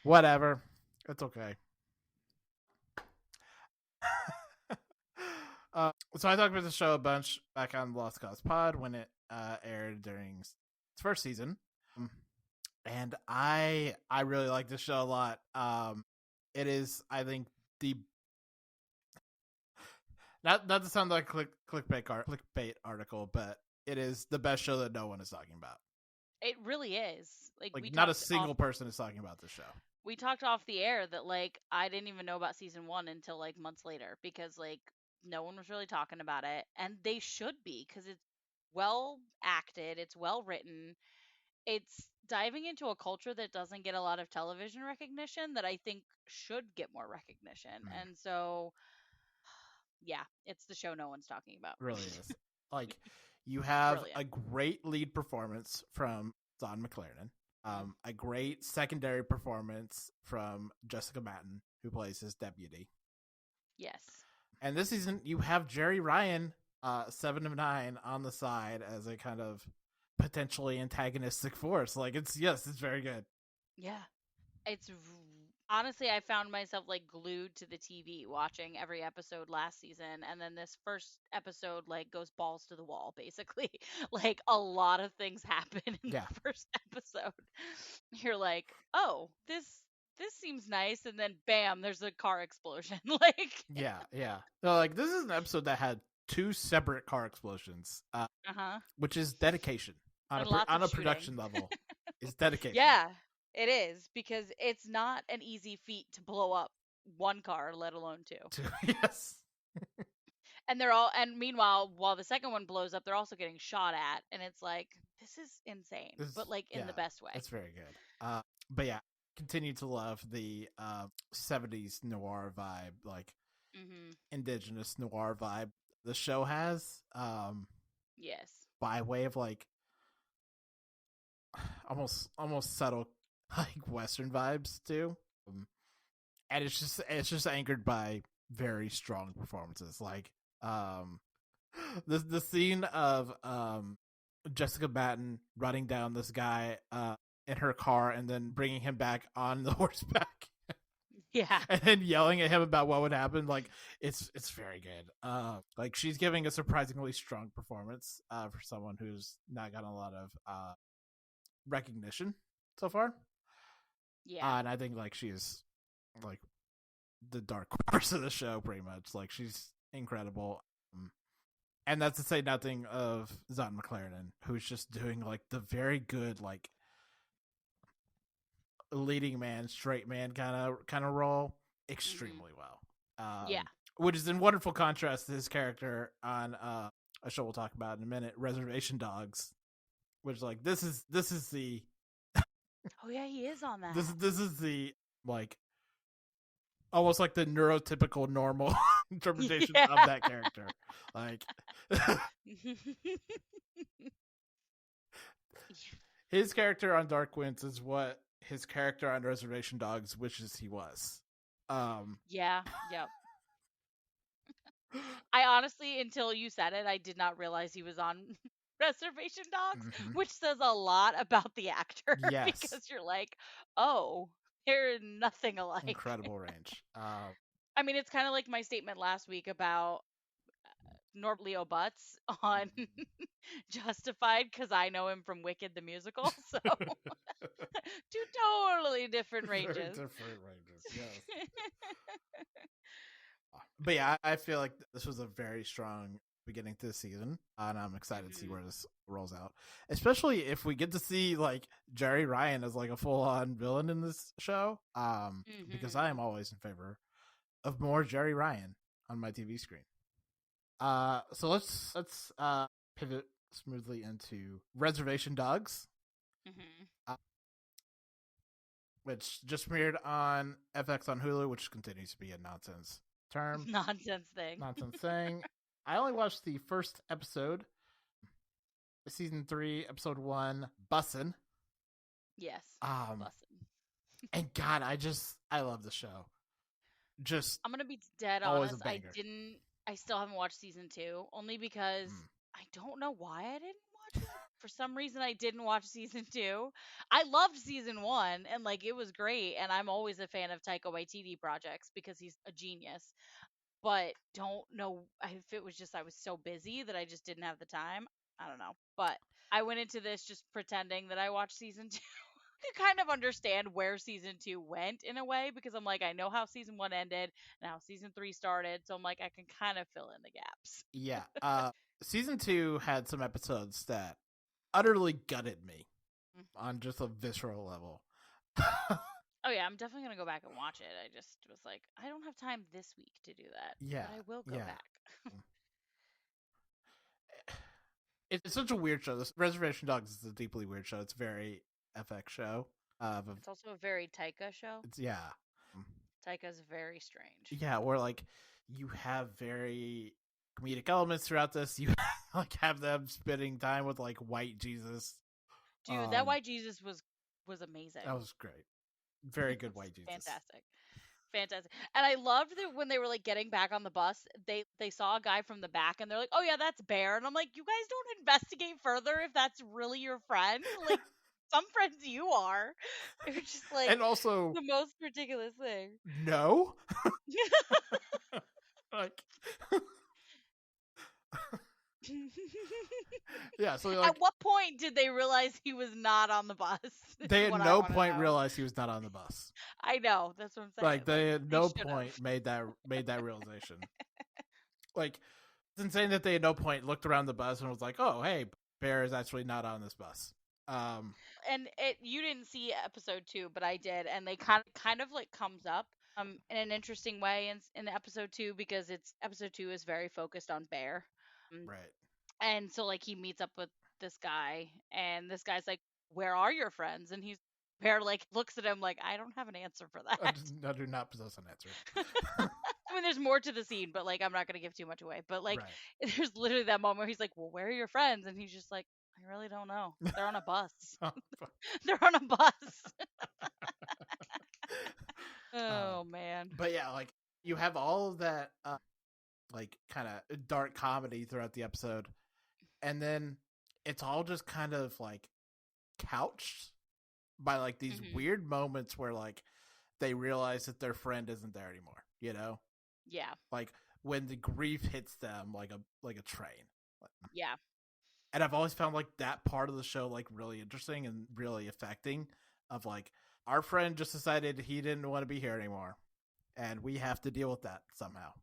Whatever. It's okay. So I talked about the show a bunch back on the Lost Cause Pod when it aired during its first season, and I really like this show a lot. It is, I think, the not to sound like a clickbait article, but it is the best show that no one is talking about. It really is. Like we not a talked single person is talking about this show. We talked off the air that like I didn't even know about season 1 until like months later, because like no one was really talking about it, and they should be, because it's well acted, it's well written, it's diving into a culture that doesn't get a lot of television recognition that I think should get more recognition. And so yeah, it's the show no one's talking about. It really is. Like, you have Brilliant. a great lead performance from Don McLaren, a great secondary performance from Jessica Matten, who plays his deputy. Yes. And this season, you have Jerry Ryan, 7 of 9, on the side as a kind of potentially antagonistic force. Like, it's very good. Yeah. It's Honestly, I found myself like glued to the TV watching every episode last season, and then this first episode like goes balls to the wall basically. Like a lot of things happen in Yeah, the first episode. You're like, "Oh, this seems nice," and then bam, there's a car explosion. Like, yeah. So like this is an episode that had 2 separate car explosions, uh-huh. which is dedication on And lots on of a shooting. production level. Is dedication. Yeah, it is because it's not an easy feat to blow up one car, let alone two. Yes. And they're all and meanwhile, while the second one blows up, they're also getting shot at, and it's like this is insane, This- but like in yeah, the best way. It's very good. But yeah, continue to love the 70s noir vibe, like Mm-hmm. indigenous noir vibe the show has, Yes. by way of like almost subtle like Western vibes too. And it's just anchored by very strong performances. Like the scene of Jessica Batten running down this guy in her car and then bringing him back on the horseback Yeah. and then yelling at him about what would happen, like it's very good. Like she's giving a surprisingly strong performance for someone who's not gotten a lot of recognition so far. Yeah. And I think like she's like the dark horse of the show pretty much. Like she's incredible. And that's to say nothing of Zon McLaren, who's just doing like the very good like leading man, straight man kind of role extremely well. Yeah. Which is in wonderful contrast to his character on a show we'll talk about in a minute, Reservation Dogs, which like this is the Oh yeah, he is on that. this is the like almost like the neurotypical normal interpretation Yeah. of that character. Like his character on Dark Winds is what his character on Reservation Dogs wishes he was. Yeah. Yep. I honestly, until you said it, I did not realize he was on Reservation Dogs, Mhm. which says a lot about the actor. Yes. Because you're like, oh, they're nothing alike. Incredible range. I mean, it's kind of like my statement last week about Norb Leo Butts on Justified, because I know him from Wicked the musical. So, two totally different Very ranges. different ranges, yes. But yeah, I feel like this was a very strong beginning to the season, and I'm excited to see where this rolls out. Especially if we get to see like Jerry Ryan as like a full-on villain in this show, because I am always in favor of more Jerry Ryan on my TV screen. So let's pivot smoothly into Reservation Dogs, which just premiered on FX on Hulu, which continues to be a nonsense term. Nonsense thing. I only watched the first episode, season 3, episode 1, Bussin'. Yes. And God, I love the show. Just I'm gonna be dead always a honest. banger. I still haven't watched season 2, only because I don't know why I didn't watch it. For some reason, I didn't watch season 2. I loved season 1, and like it was great. And I'm always a fan of Taika Waititi projects because he's a genius. But don't know if it was just I was so busy that I just didn't have the time. I don't know. But I went into this just pretending that I watched season 2. I kind of understand where season 2 went in a way, because I'm like, I know how season 1 ended and how season 3 started, so I'm like, I can kind of fill in the gaps. Yeah. Season 2 had some episodes that utterly gutted me on just a visceral level. Oh yeah, I'm definitely gonna go back and watch it. I just was like, I don't have time this week to do that. Yeah, But I will go yeah. back. It's such a weird show. This Reservation Dogs is a deeply weird show. It's a very FX show. It's also a very Taika show. Yeah. Taika's very strange. Yeah, where like you have very comedic elements throughout this. You like have them spending time with like white Jesus. Dude, that white Jesus was amazing. That was great. Very good white Jesus. Fantastic. And I loved that when they were like getting back on the bus, they saw a guy from the back and they're like, "Oh yeah, that's Bear." And I'm like, "You guys don't investigate further if that's really your friend?" Like some friends you are. It was just like And also, the most ridiculous thing. no. Like, yeah. So like, At what point did they realize he was not on the bus? is they at what I no wanna point know. realized he was not on the bus. I know, that's what I'm saying. Like they at no should've. point made that realization. Like, it's insane that they at no point looked around the bus and was like, "Oh, hey, Bear is actually not on this bus." And you didn't see episode 2, but I did, and they kind of like comes up in an interesting way in episode 2, because episode 2 is very focused on Bear. Right. And so like he meets up with this guy, and this guy's like, "Where are your friends?" And Bear like looks at him like, "I don't have an answer for that." I do not possess an answer. I mean, there's more to the scene, but like I'm not gonna give too much away. But like, Right. there's literally that moment where he's like, "Well, where are your friends?" And he's just like, "I really don't know. They're on a bus. Oh, They're on a bus." Oh man. but yeah, like you have all of that, like kind of dark comedy throughout the episode, and then it's all just kind of like couched by like these Mhm. weird moments where like they realize that their friend isn't there anymore. You know, Yeah. like when the grief hits them like a train. Yeah. And I've always found like that part of the show like really interesting and really affecting. Of like, our friend just decided he didn't want to be here anymore, and we have to deal with that somehow.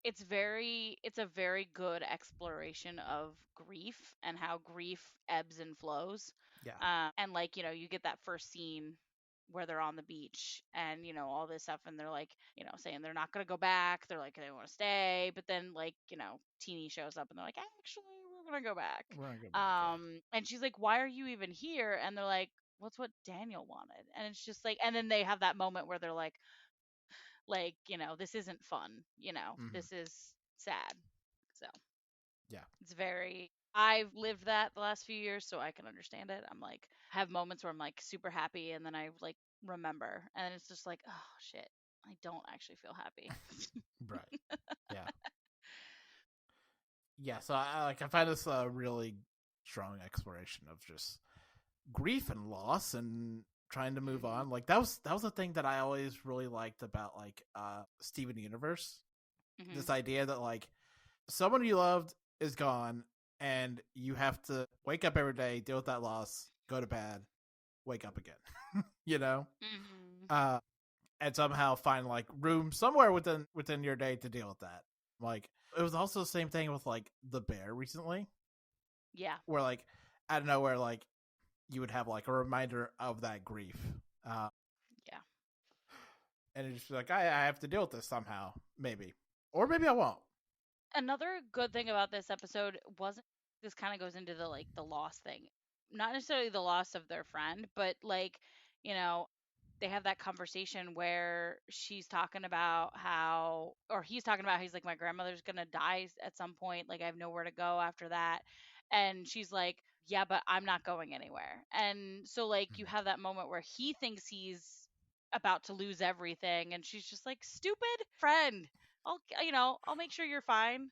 It's a very good exploration of grief and how grief ebbs and flows. Yeah. And like, you get that first scene where they're on the beach and all this stuff, and they're like, saying they're not going to go back, they're like they want to stay, but then like, Teeny shows up and they're like, actually we're going to go back. We're gonna go back, And she's like, why are you even here? And they're like, what's what Daniel wanted? And it's just like, and then they have that moment where they're like, this isn't fun, Mhm. this is sad. So Yeah. I've lived that the last few years, so I can understand it. I'm like, I have moments where I'm like super happy, and then I like remember, and it's just like, oh shit, I don't actually feel happy. Right. Yeah. Yeah. So I find this a really strong exploration of just grief and loss and trying to move Mhm. on. Like that was the thing that I always really liked about like Steven Universe. Mhm. This idea that like someone you loved is gone, and you have to wake up every day, deal with that loss, go to bed, wake up again. You know? Mhm. And somehow find like room somewhere within your day to deal with that. Like it was also the same thing with like the Bear recently, Yeah. where like out of nowhere, like you would have like a reminder of that grief. Yeah. And it's just like I have to deal with this somehow, maybe, or maybe I won't. Another good thing about this episode wasn't this kind of goes into the loss thing. Not necessarily the loss of their friend, but like, they have that conversation where she's talking about how, or he's talking about, he's like, my grandmother's gonna die at some point, like I have nowhere to go after that. And she's like, yeah, but I'm not going anywhere. And so like you have that moment where he thinks he's about to lose everything, and she's just like, stupid friend, I'll make sure you're fine.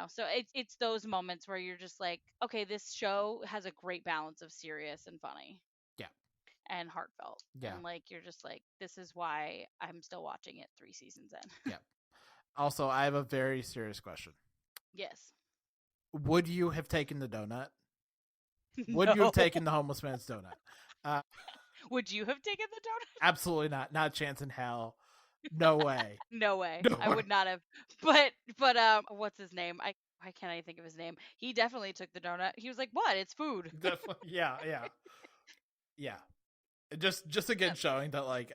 So it's those moments where you're just like, okay, this show has a great balance of serious and funny. Yeah. And heartfelt. Yeah. And like you're just like, this is why I'm still watching it 3 seasons in. Yeah. Also, I have a very serious question. Yes. Would you have taken the donut? Would you have taken the homeless man's donut? Would you have taken the donut? Absolutely not. Not a chance in hell. No way. No way. No I way. would not have. But what's his name? Why can't I think of his name? He definitely took the donut. He was like, "What? It's food." Definitely. Yeah. Yeah. Just again showing that like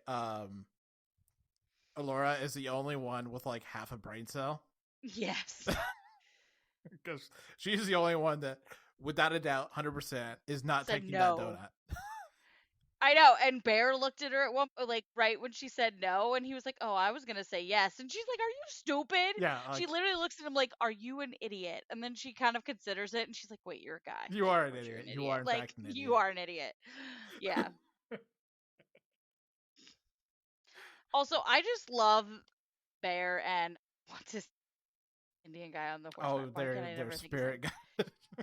Alora is the only one with like half a brain cell. Yes. Because she's the only one that, without a doubt, 100% is not Said taking no. that donut. I know. And Bear looked at her at one, like right when she said no, and he was like, "Oh, I was gonna say yes." And she's like, "Are you stupid?" Yeah. She literally looks at him like, "Are you an idiot?" And then she kind of considers it, and she's like, "Wait, you're a guy. You are an Of course you're idiot. You are in like, fact an idiot. you are an idiot." Yeah. Also, I just love Bear and what's his Indian guy on the horseback. Oh, their spirit guy.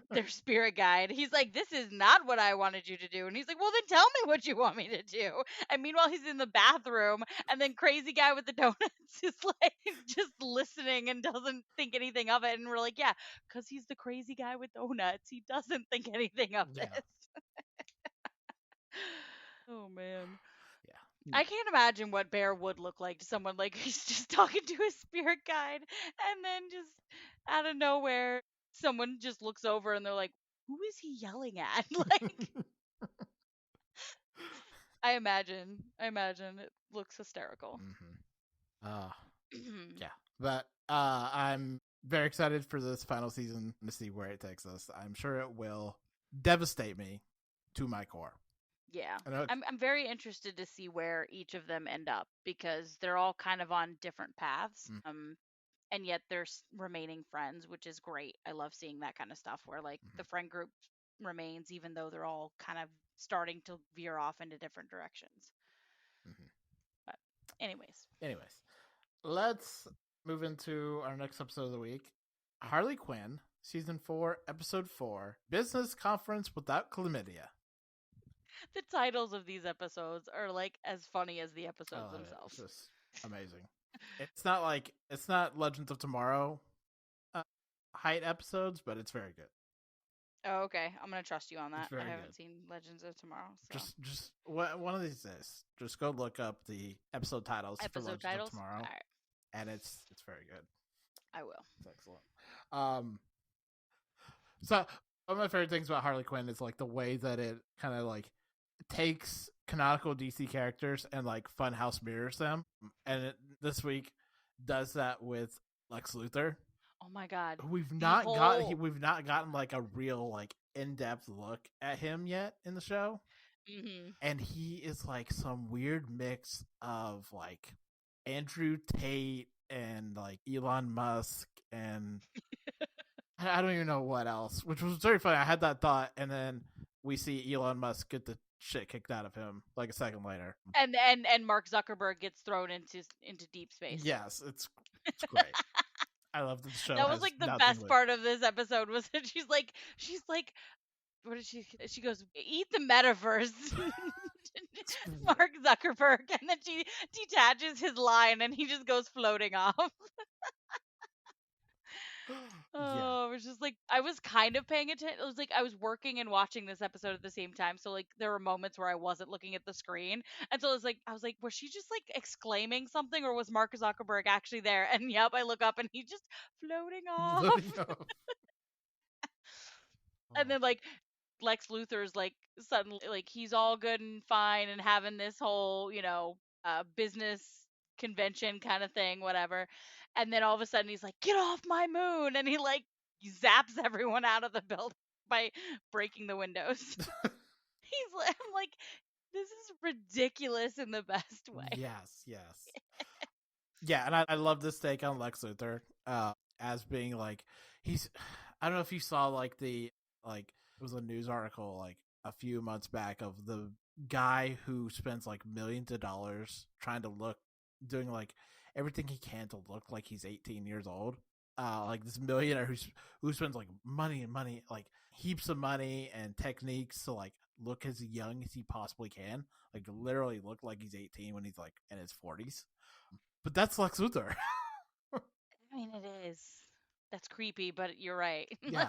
their spirit guide. He's like, this is not what I wanted you to do. And he's like, well, then tell me what you want me to do. And meanwhile, he's in the bathroom, and then crazy guy with the donuts is like just listening and doesn't think anything of it. And we're like, yeah, because he's the crazy guy with donuts. He doesn't think anything of Yeah. this. Oh, man. Yeah. I can't imagine what Bear would look like to someone like he's just talking to his spirit guide, and then just out of nowhere, someone just looks over and they're like, "Who is he yelling at?" Like, I imagine it looks hysterical. Yeah. But I'm very excited for this final season to see where it takes us. I'm sure it will devastate me to my core. Yeah, I know I'm very interested to see where each of them end up because they're all kind of on different paths. And yet they're remaining friends, which is great. I love seeing that kind of stuff where like the friend group remains even though they're all kind of starting to veer off into different directions. But anyways, let's move into our next episode of the week. Harley Quinn, season 4, episode 4, Business Conference Without Chlamydia. The titles of these episodes are like as funny as the episodes themselves. It's just amazing. It's not Legends of Tomorrow height episodes, but it's very good. Oh, okay. I'm gonna trust you on that. I haven't good. seen Legends of Tomorrow. So. Just one of these days, just go look up the episode titles for Legends of Tomorrow, all right. and it's very good. I will. It's excellent. So one of my favorite things about Harley Quinn is like the way that it kind of like takes canonical DC characters and like funhouse mirrors them, and this week does that with Lex Luthor. Oh my god, we've not gotten like a real like in-depth look at him yet in the show, and he is like some weird mix of like Andrew Tate and like Elon Musk and I don't even know what else, which was very funny. I had that thought, and then we see Elon Musk get the shit kicked out of him like a second later, and Mark Zuckerberg gets thrown into deep space. Yes, it's great. I love the show. That was like the best part of this episode was that she's like, what did she goes, eat the metaverse, Mark Zuckerberg, and then she detaches his line and he just goes floating off. Oh, it was just like I was kind of paying attention. It was like I was working and watching this episode at the same time, so like there were moments where I wasn't looking at the screen, and so I was like, was she just like exclaiming something, or was Mark Zuckerberg actually there? And yep, I look up and he's just floating off. And then like Lex Luthor's like suddenly like he's all good and fine and having this whole business convention kind of thing, whatever. And then all of a sudden he's like, get off my moon, and he like zaps everyone out of the building by breaking the windows. I'm like, this is ridiculous in the best way. Yes. Yeah, and I love this take on Lex Luthor as being like I don't know if you saw like it was a news article like a few months back of the guy who spends like millions of dollars trying to doing like everything he can to look like he's 18 years old. Like this millionaire who spends like money, like heaps of money and techniques to like look as young as he possibly can, like literally look like he's 18 when he's like in his 40s. But that's Lex Luthor. I mean, it is. That's creepy, but you're right. Yeah.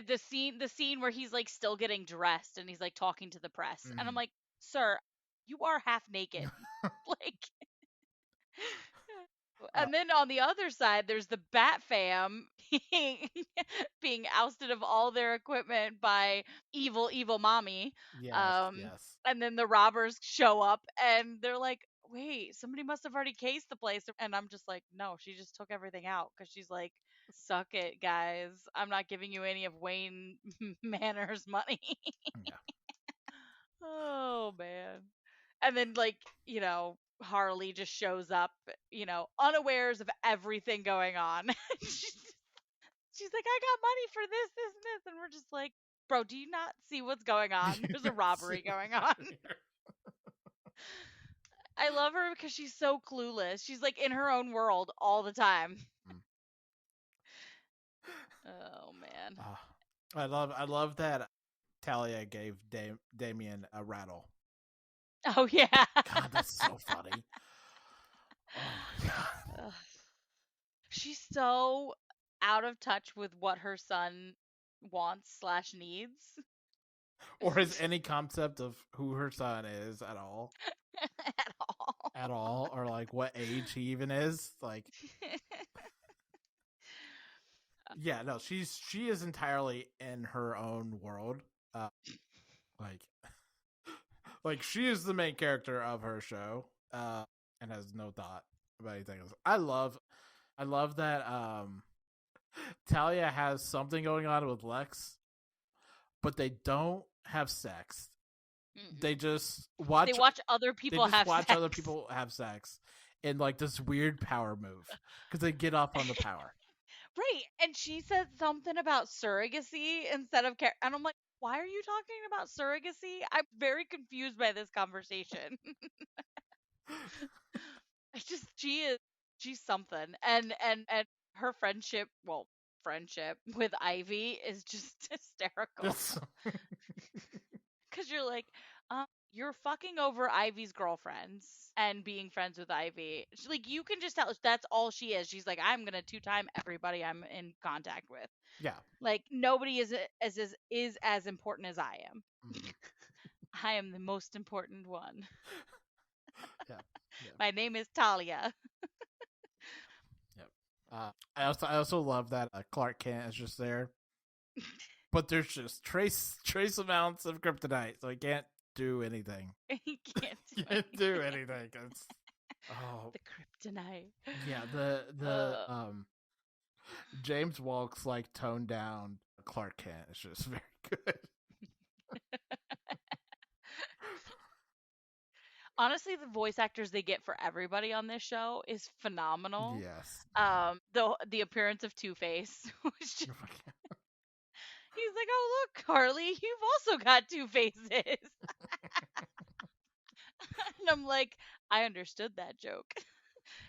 The scene where he's like still getting dressed and he's like talking to the press, and I'm like, sir, you are half naked. Like, and then on the other side, there's the Bat Fam being ousted of all their equipment by evil mommy. Yes. And then the robbers show up and they're like, wait, somebody must have already cased the place. And I'm just like, no, she just took everything out because she's like, suck it, guys. I'm not giving you any of Wayne Manor's money. Yeah. Oh, man. And then, like, Harley just shows up, unawares of everything going on. She's like, I got money for this, and this. And we're just like, bro, do you not see what's going on? There's a robbery going on. I love her because she's so clueless. She's like in her own world all the time. man. I love that Talia gave Damien a rattle. Oh yeah. God, that's so funny. Oh my god. Ugh. She's so out of touch with what her son wants / needs. Or has any concept of who her son is at all. At all. At all. Or like what age he even is. Like yeah, no, she is entirely in her own world. Like like she is the main character of her show. And has no thought about anything else. I love that Talia has something going on with Lex, but they don't have sex. They just watch. They watch other people have watch sex. other people have sex in like this weird power move because they get off on the power. Right, and she said something about surrogacy instead of care, and I'm like, why are you talking about surrogacy? I'm very confused by this conversation. She's something, and her friendship with Ivy is just hysterical. Because you're like, you're fucking over Ivy's girlfriends and being friends with Ivy. She's like, you can just tell that's all she is. She's like, I'm gonna 2-time everybody I'm in contact with. Yeah, like nobody is as important as I am. I am the most important one. Yeah. My name is Talia. Yep. I also love that Clark Kent is just there, but there's just trace amounts of kryptonite, so he can't do anything. He can't do anything. It's, the kryptonite. Yeah, the James Walk's like toned down Clark Kent is just very good. Honestly, the voice actors they get for everybody on this show is phenomenal. Yes. The appearance of Two-Face was just... He's like, oh look, Harley, you've also got 2 faces. And I'm like, I understood that joke.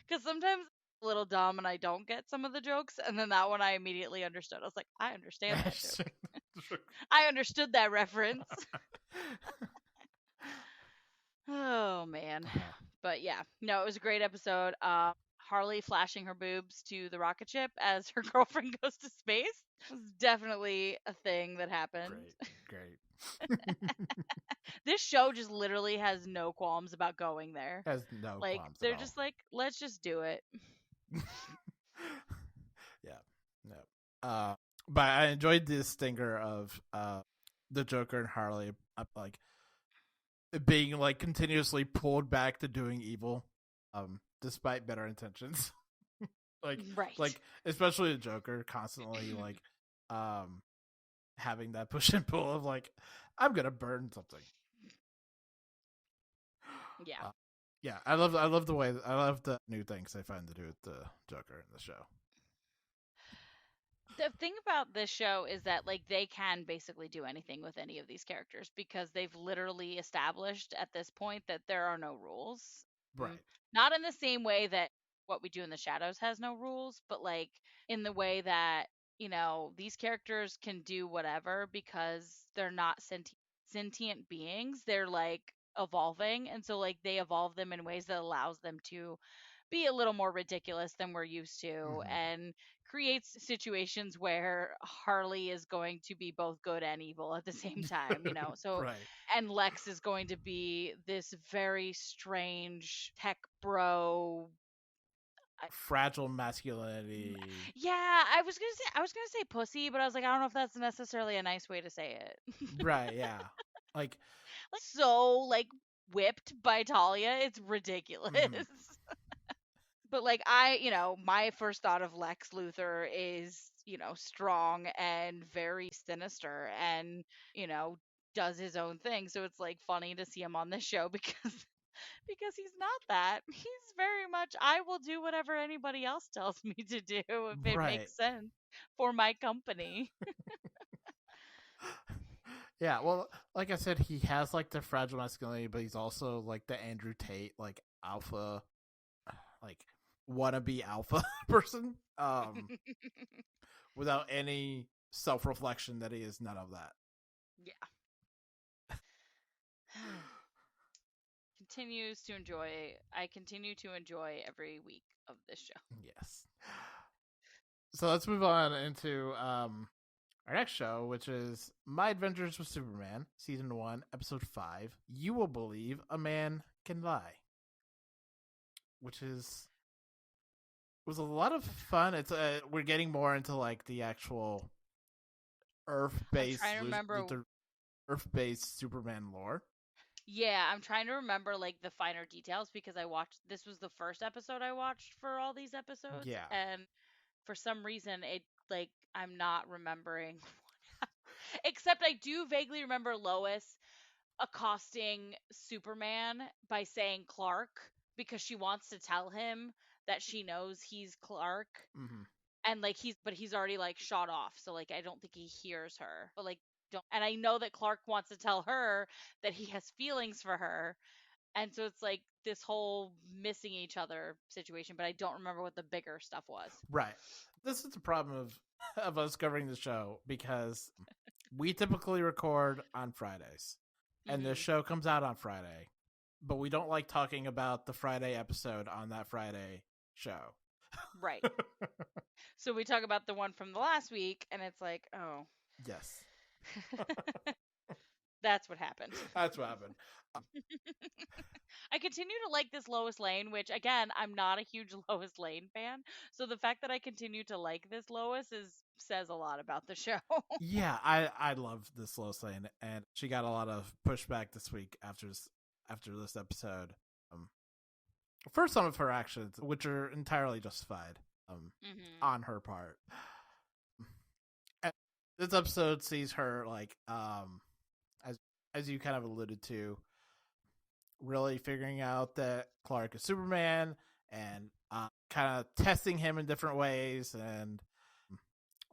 Because sometimes I'm a little dumb and I don't get some of the jokes, and then that one I immediately understood. I was like, I understand that joke. I understood that reference. Oh man. But yeah, no, it was a great episode. Harley flashing her boobs to the rocket ship as her girlfriend goes to space was definitely a thing that happened. Great. This show just literally has no qualms about going there. Has no like qualms they're at just all. like, let's just do it. Yeah. No. But I enjoyed the stinger of the Joker and Harley like being like continuously pulled back to doing evil, despite better intentions. Like especially the Joker constantly like having that push and pull of like, I'm gonna burn something. Yeah. Yeah, I love the new things they find to do with the Joker in the show. The thing about this show is that like they can basically do anything with any of these characters because they've literally established at this point that there are no rules. Right. Not in the same way that What We Do in the Shadows has no rules, but like in the way that, these characters can do whatever because they're not sentient beings. They're like evolving, and so like they evolve them in ways that allows them to be a little more ridiculous than we're used to, and creates situations where Harley is going to be both good and evil at the same time, so right. And Lex is going to be this very strange tech bro, fragile masculinity. Yeah, I was gonna say pussy, but I was like, I don't know if that's necessarily a nice way to say it. Right, yeah. Like so like whipped by Talia, it's ridiculous. But like my first thought of Lex Luthor is, strong and very sinister and, does his own thing. So it's like funny to see him on this show because he's not that. He's very much, I will do whatever anybody else tells me to do if it makes sense for my company. Yeah, well, like I said, he has like the fragile masculinity, but he's also like the Andrew Tate, like alpha, like wannabe alpha person, without any self-reflection that he is none of that. Yeah. I continue to enjoy every week of this show. Yes. So let's move on into our next show, which is My Adventures with Superman, Season 1, Episode 5, You Will Believe a Man Can Lie. Which was a lot of fun. It's we're getting more into like the actual Earth-based Earth-based Superman lore. Yeah, I'm trying to remember like the finer details because this was the first episode I watched for all these episodes. Yeah. And for some reason I'm not remembering except I do vaguely remember Lois accosting Superman by saying Clark because she wants to tell him that she knows he's Clark. Mm-hmm. And like he's already like shot off, so like I don't think he hears her. But like and I know that Clark wants to tell her that he has feelings for her. And so it's like this whole missing each other situation, but I don't remember what the bigger stuff was. Right. This is the problem of us covering the show because we typically record on Fridays and the show comes out on Friday, but we don't like talking about the Friday episode on that Friday show. Right. So we talk about the one from the last week and it's like, oh. Yes. That's what happened. That's what happened. I continue to like this Lois Lane, which again, I'm not a huge Lois Lane fan. So the fact that I continue to like this Lois says a lot about the show. Yeah, I love this Lois Lane, and she got a lot of pushback this week after this episode. For some of her actions, which are entirely justified on her part. And this episode sees her like as you kind of alluded to, really figuring out that Clark is Superman and kind of testing him in different ways and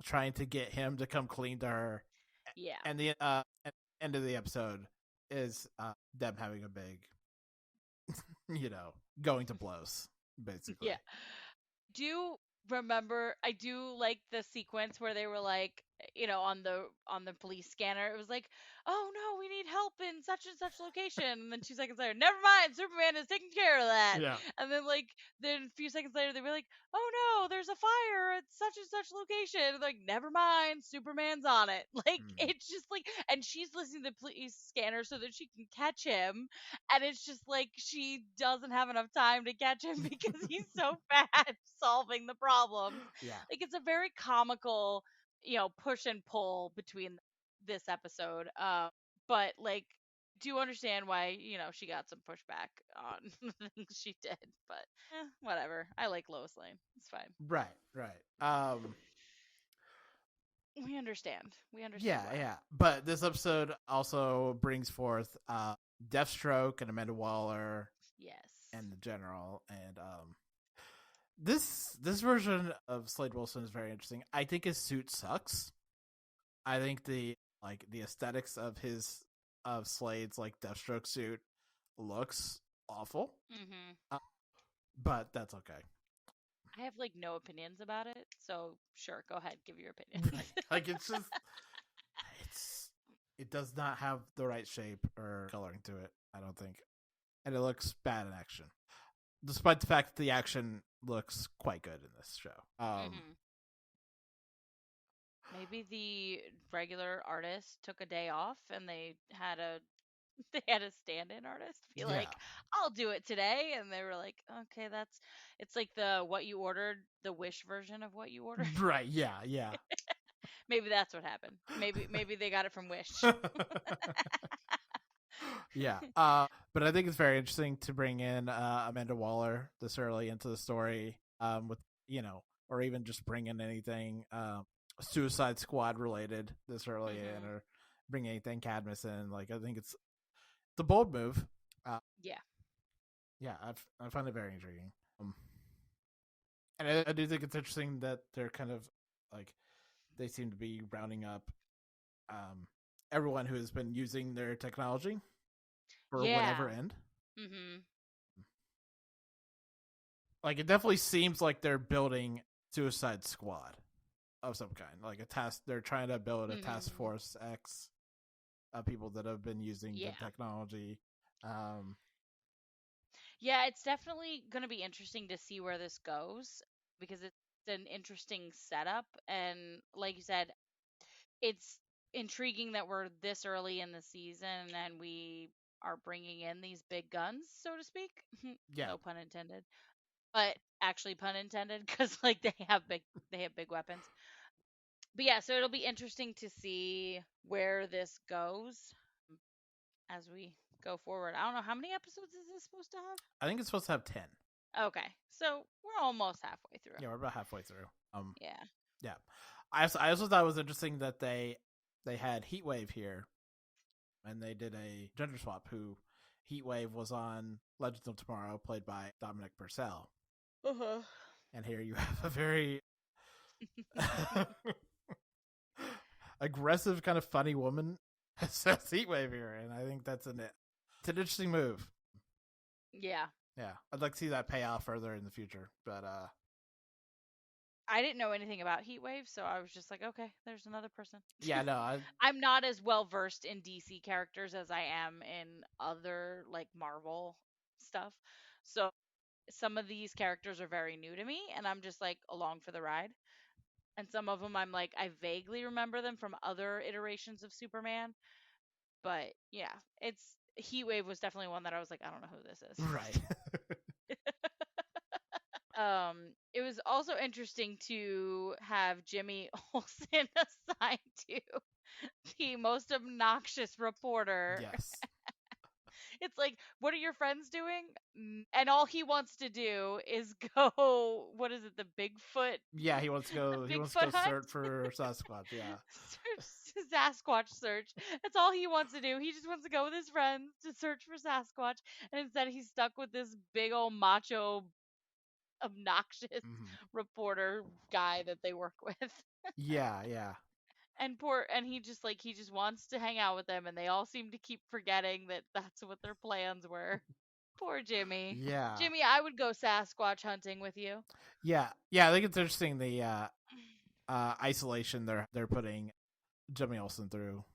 trying to get him to come clean to her. Yeah. And the end of the episode is them having a big, going to blows, basically. Yeah. I do like the sequence where they were like, on the police scanner, it was like, oh no, we need help in such and such location. And then 2 seconds later, never mind, Superman is taking care of that. Yeah. And then then a few seconds later, they were like, oh no, there's a fire at such and such location. And like, never mind, Superman's on it. Like, it's just like, and she's listening to the police scanner so that she can catch him. And it's just like, she doesn't have enough time to catch him because he's so bad solving the problem. Yeah. Like, it's a very comical, push and pull between this episode. But like, do understand why, she got some pushback on the things she did, but whatever. I like Lois Lane. It's fine. Right. We understand. Yeah, why. yeah. But this episode also brings forth Deathstroke and Amanda Waller. Yes. And the General. And this version of Slade Wilson is very interesting. I think his suit sucks. I think the aesthetics of Slade's like Deathstroke suit looks awful. Mm-hmm. But that's okay. I have like no opinions about it, so sure, go ahead, give your opinion. Like it's just, it does not have the right shape or coloring to it, I don't think, and it looks bad in action, despite the fact that the action looks quite good in this show. Maybe the regular artist took a day off and they had a stand-in artist be like, I'll do it today, and they were like, okay, it's like the Wish version of what you ordered. Right. Yeah. Maybe that's what happened. Maybe they got it from Wish. Yeah. But I think it's very interesting to bring in Amanda Waller this early into the story, with or even just bring in anything Suicide Squad related this early in, or bring anything Cadmus in. Like, I think it's the bold move. Yeah, I find it very intriguing. And I do think it's interesting that they're kind of like, they seem to be rounding up everyone who has been using their technology for whatever end. Mm-hmm. Like, it definitely seems like they're building Suicide Squad. of some kind, like a task. They're trying to build a task force X of people that have been using the technology. Yeah, it's definitely going to be interesting to see where this goes because it's an interesting setup. And like you said, it's intriguing that we're this early in the season and we are bringing in these big guns, so to speak. Yeah. No pun intended. But actually pun intended because like they have big weapons. But yeah, so it'll be interesting to see where this goes as we go forward. I don't know, how many episodes is this supposed to have? I think it's supposed to have 10. Okay, so we're almost halfway through. Yeah, we're about halfway through. Yeah. I also thought it was interesting that they had Heatwave here, and they did a gender swap. Who Heatwave was on Legends of Tomorrow, played by Dominic Purcell. And here you have a very aggressive, kind of funny woman as Heatwave here, and I think it's an interesting move. Yeah. Yeah, I'd like to see that pay off further in the future, but I didn't know anything about Heatwave, so I was just like, okay, there's another person. Yeah, no, I'm not as well versed in DC characters as I am in other like Marvel stuff. So some of these characters are very new to me, and I'm just like along for the ride. And some of them I'm like, I vaguely remember them from other iterations of Superman. But yeah, Heatwave was definitely one that I was like, I don't know who this is. Right. It was also interesting to have Jimmy Olsen assigned to the most obnoxious reporter. Yes. It's like, what are your friends doing? And all he wants to do is go, what is it, the Bigfoot? Yeah, he wants to go search for Sasquatch, yeah. Sasquatch search. That's all he wants to do. He just wants to go with his friends to search for Sasquatch. And instead he's stuck with this big old macho, obnoxious reporter guy that they work with. Yeah. And he just wants to hang out with them, and they all seem to keep forgetting that that's what their plans were. Poor Jimmy. Yeah. Jimmy, I would go Sasquatch hunting with you. Yeah. I think it's interesting the isolation they're putting Jimmy Olsen through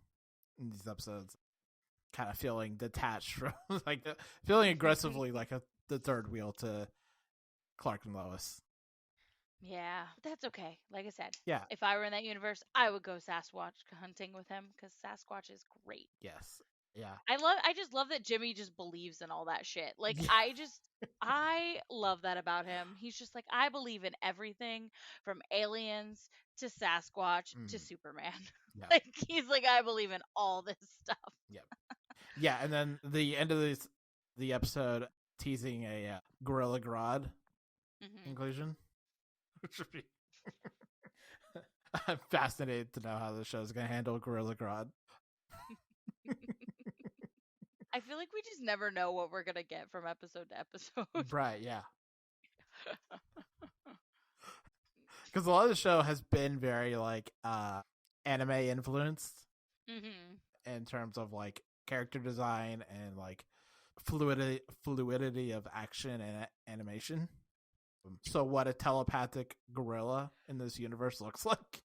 in these episodes, kind of feeling detached from feeling aggressively like the third wheel to Clark and Lois. Yeah, that's okay. Like I said, yeah, if I were in that universe, I would go Sasquatch hunting with him because Sasquatch is great. Yes. Yeah. I just love that Jimmy just believes in all that shit. Like I love that about him. He's just like, I believe in everything from aliens to Sasquatch to Superman. Yeah. Like he's like, I believe in all this stuff. Yep. Yeah, and then the end of the episode teasing a Gorilla Grodd inclusion. Which would be I'm fascinated to know how the show's going to handle Gorilla Grodd. I feel like we just never know what we're going to get from episode to episode. Right, yeah. Because a lot of the show has been very anime influenced in terms of character design and fluidity of action and animation. So what a telepathic gorilla in this universe looks like.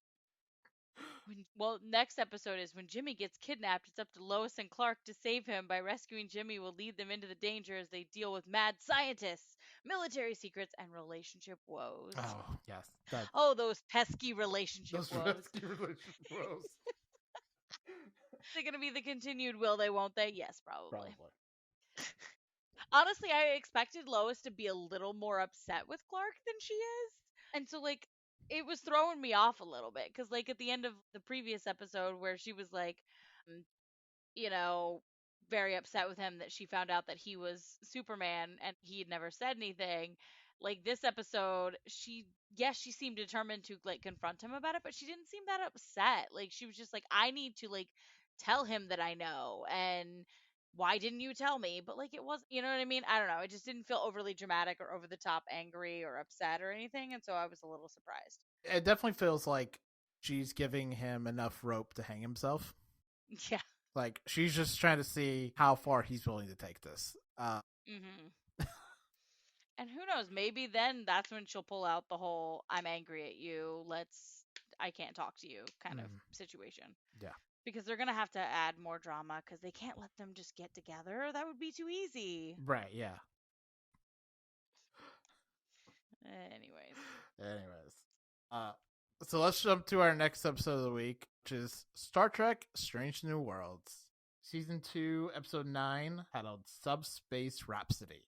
Next episode is when Jimmy gets kidnapped. It's up to Lois and Clark to save him. By rescuing Jimmy will lead them into the danger as they deal with mad scientists, military secrets, and relationship woes. Oh, yes. Those pesky relationship woes. They're going to be the continued, will they, won't they? Yes, probably. Honestly, I expected Lois to be a little more upset with Clark than she is. And so, it was throwing me off a little bit. Because, at the end of the previous episode where she was, very upset with him that she found out that he was Superman and he had never said anything. This episode, she seemed determined to, confront him about it. But she didn't seem that upset. She was just like, I need to, tell him that I know. And why didn't you tell me? But it was, you know what I mean? I don't know. It just didn't feel overly dramatic or over the top angry or upset or anything. And so I was a little surprised. It definitely feels like she's giving him enough rope to hang himself. Yeah. She's just trying to see how far he's willing to take this. And who knows? Maybe then that's when she'll pull out the whole, I'm angry at you. Let's I can't talk to you kind of Mhm. situation. Yeah. Because they're gonna have to add more drama because they can't let them just get together. That would be too easy. Right, yeah. Anyways. So let's jump to our next episode of the week, which is Star Trek Strange New Worlds. Season 2, Episode 9, titled Subspace Rhapsody.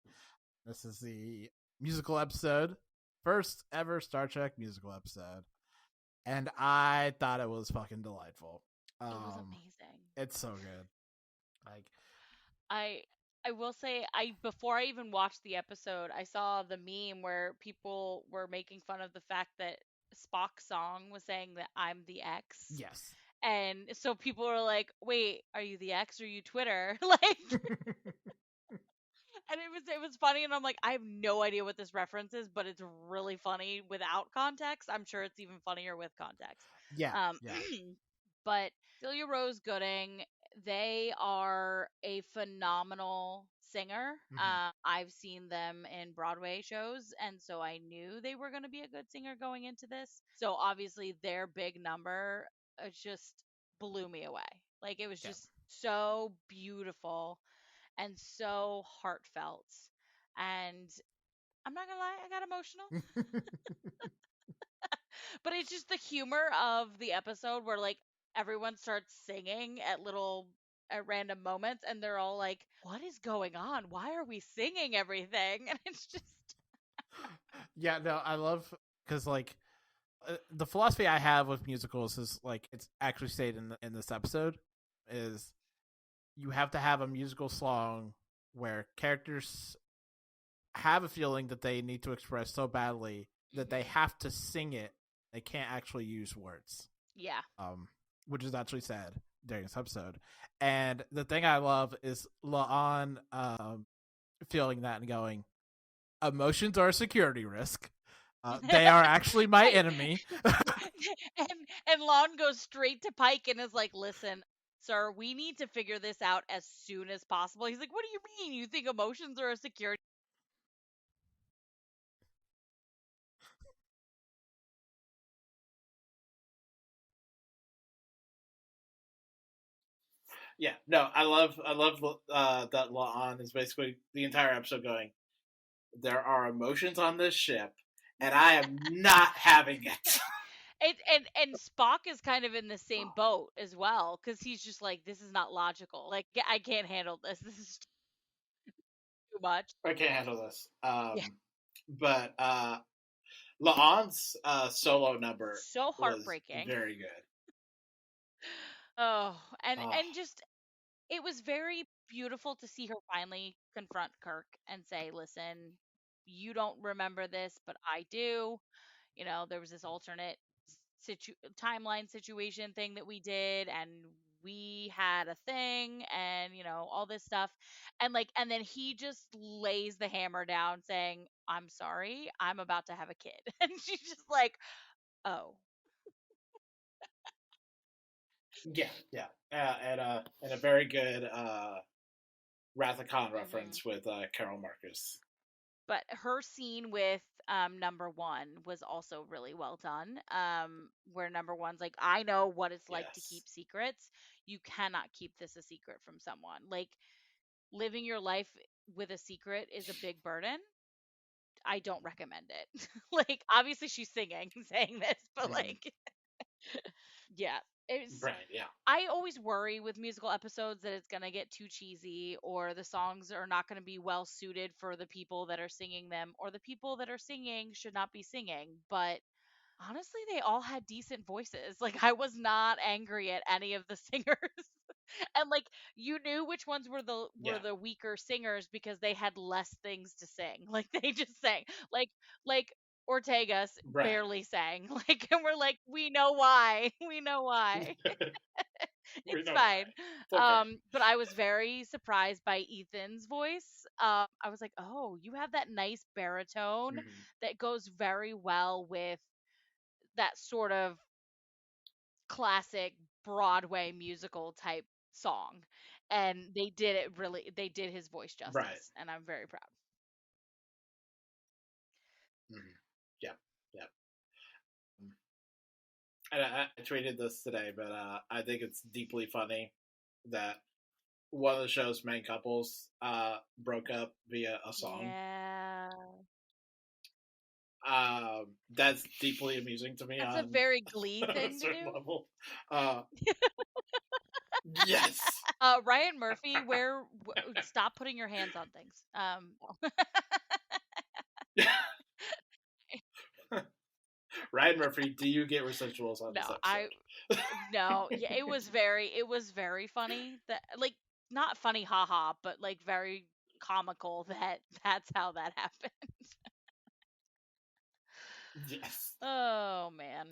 This is the musical episode. First ever Star Trek musical episode. And I thought it was fucking delightful. It was amazing. It's so good. Like, I will say before I even watched the episode, I saw the meme where people were making fun of the fact that Spock's song was saying that I'm the X. yes. And so people were like, "Wait, are you the X or are you Twitter?" Like and it was funny, and I'm like, I have no idea what this reference is, but it's really funny without context. I'm sure it's even funnier with context. Yeah. But Celia Rose Gooding, they are a phenomenal singer. I've seen them in Broadway shows, and so I knew they were going to be a good singer going into this. So obviously, their big number just blew me away. Like, it was just so beautiful and so heartfelt. And I'm not gonna lie, I got emotional. But it's just the humor of the episode where like everyone starts singing at random moments, and they're all like, "What is going on? Why are we singing everything?" And it's just Yeah, no, I love, because like the philosophy I have with musicals is, like, it's actually stated in this episode, is you have to have a musical song where characters have a feeling that they need to express so badly that they have to sing it. They can't actually use words. Yeah. Which is actually said during this episode. And the thing I love is La'an feeling that and going, emotions are a security risk. They are actually my enemy. and Lon goes straight to Pike and is like, "Listen, sir, we need to figure this out as soon as possible." He's like, "What do you mean? You think emotions are a security?" Yeah, no, I love that La'an is basically the entire episode going, there are emotions on this ship, and I am not having it. And Spock is kind of in the same boat as well, because he's just like, this is not logical. Like, I can't handle this. This is too much. I can't handle this. Yeah. But La'an's solo number So heartbreaking. was very good. Oh, and just it was very beautiful to see her finally confront Kirk and say, "Listen, you don't remember this, but I do. You know, there was this alternate timeline situation thing that we did, and we had a thing, and all this stuff." And then he just lays the hammer down saying, "I'm sorry, I'm about to have a kid." And she's just like, "Oh." Yeah. And a very good Wrath of Khan reference with Carol Marcus. But her scene with number one was also really well done. Where number one's like, "I know what it's like to keep secrets. You cannot keep this a secret from someone. Like, living your life with a secret is a big burden. I don't recommend it." Like, obviously she's saying this, but like, yeah, it's right. Yeah. I always worry with musical episodes that it's going to get too cheesy, or the songs are not going to be well suited for the people that are singing them, or the people that are singing should not be singing. But honestly, they all had decent voices. Like, I was not angry at any of the singers. And like, you knew which ones were the weaker singers because they had less things to sing. Like, they just sang. Like Ortega's barely sang. Like, and we're like, we know why. We know why. It's fine. Okay. But I was very surprised by Ethan's voice. I was like, "Oh, you have that nice baritone that goes very well with that sort of classic Broadway musical type song." And they did his voice justice, and I'm very proud. Yeah. and I tweeted this today, but I think it's deeply funny that one of the show's main couples broke up via a song. Yeah. That's deeply amusing to me That's on a very Glee on a thing to certain do. level. Yes. Ryan Murphy, stop putting your hands on things. Ryan Murphy, do you get residuals on this No, episode? no, yeah, it was very funny. That, like, not funny, haha, but like very comical that that's how that happened. Yes. Oh man.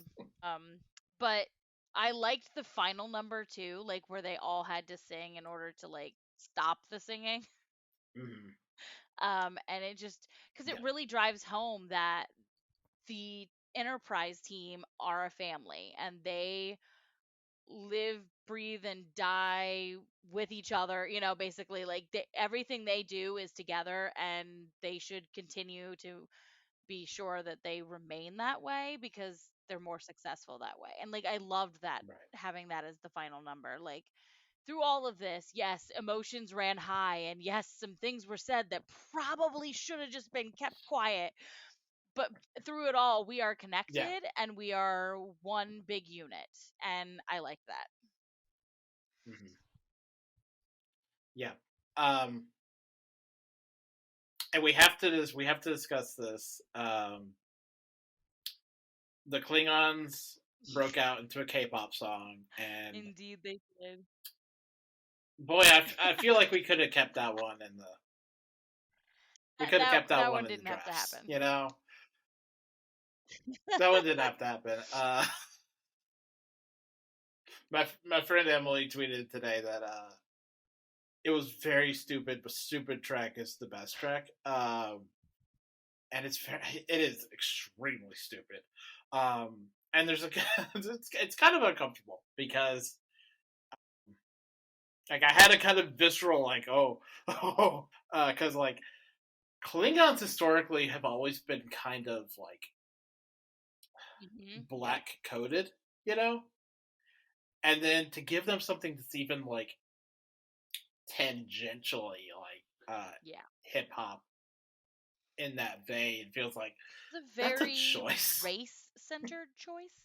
But I liked the final number too, like where they all had to sing in order to like stop the singing. Mhm. And it just because Yeah. it really drives home that the Enterprise team are a family and they live, breathe, and die with each other. Basically, like everything they do is together, and they should continue to be sure that they remain that way because they're more successful that way. And like I loved that, Right. having that as the final number. Like through all of this, yes, emotions ran high, and yes, some things were said that probably should have just been kept quiet. But through it all, we are Yeah. connected and we are one big unit. And I like that. Hmm. Yeah. Um, and we have to discuss this. The Klingons broke out into a K-pop song, and Indeed, they did. boy, I feel like we could have kept that one in the we could have That kept that that one one in the didn't have to drafts. happen. That one didn't have to happen. My friend Emily tweeted today that it was very stupid, but stupid track is the best track. And it is extremely stupid. And there's it's kind of uncomfortable because like I had a kind of visceral like because like Klingons historically have always been kind of like Yep. black coded, you know, and then to give them something that's even like tangentially like Yeah. hip hop in that vein feels like It's a that's a very choice. race-centered choice.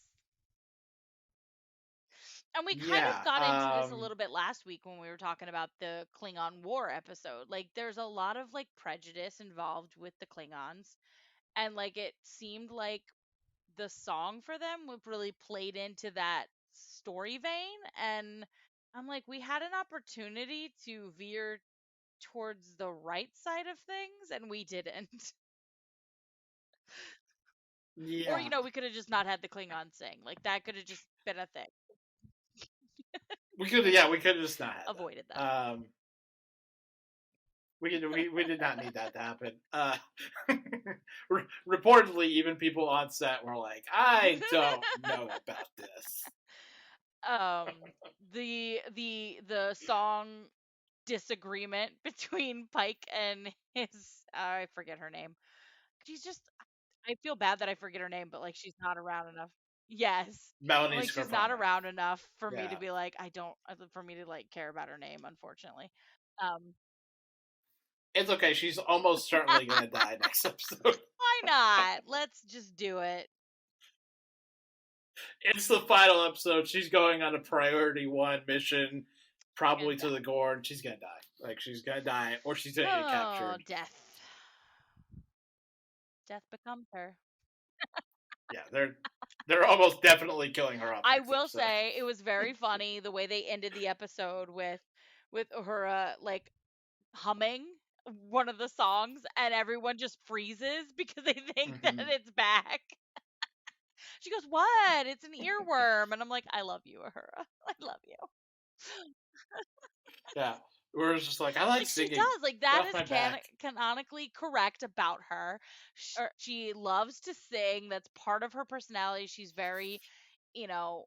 And we kind of Yeah. got into this a little bit last week when we were talking about the Klingon War episode. Like there's a lot of like prejudice involved with the Klingons, and like it seemed like the song for them really played into that story vein. And I'm like, we had an opportunity to veer towards the right side of things and we didn't. Or Yeah. we could have just not had the Klingon sing. Like that could have just been a thing. We could have just not had Avoided that. that. We did not need that to happen. Reportedly, even people on set were like, "I don't know about this." The song disagreement between Pike and his I forget her name. She's just I feel bad that I forget her name, but like she's not around enough. Yes. I'm Melanie like she's not Scrivano. around enough for me to Yeah, be like I don't for me to like care about her name, unfortunately. Um it's okay. She's almost certainly gonna die next episode. why not? Let's just do it. It's the final episode. She's going on a priority one mission, probably Gonna to the Gorn. She's gonna die. Like she's gonna die, or she's gonna get captured. Death. Death becomes her. Yeah, they're almost definitely killing her off. I Next will episode. say it was very funny the way they ended the episode with Uhura like humming one of the songs and everyone just freezes because they think that it's back. She goes, "What? It's an earworm." And I'm like, "I love you, Uhura. I love you." Yeah, we're just like I like Like she singing. does. Like Get that off is my back. canonically correct about her. She loves to sing. That's part of her personality. She's very, you know,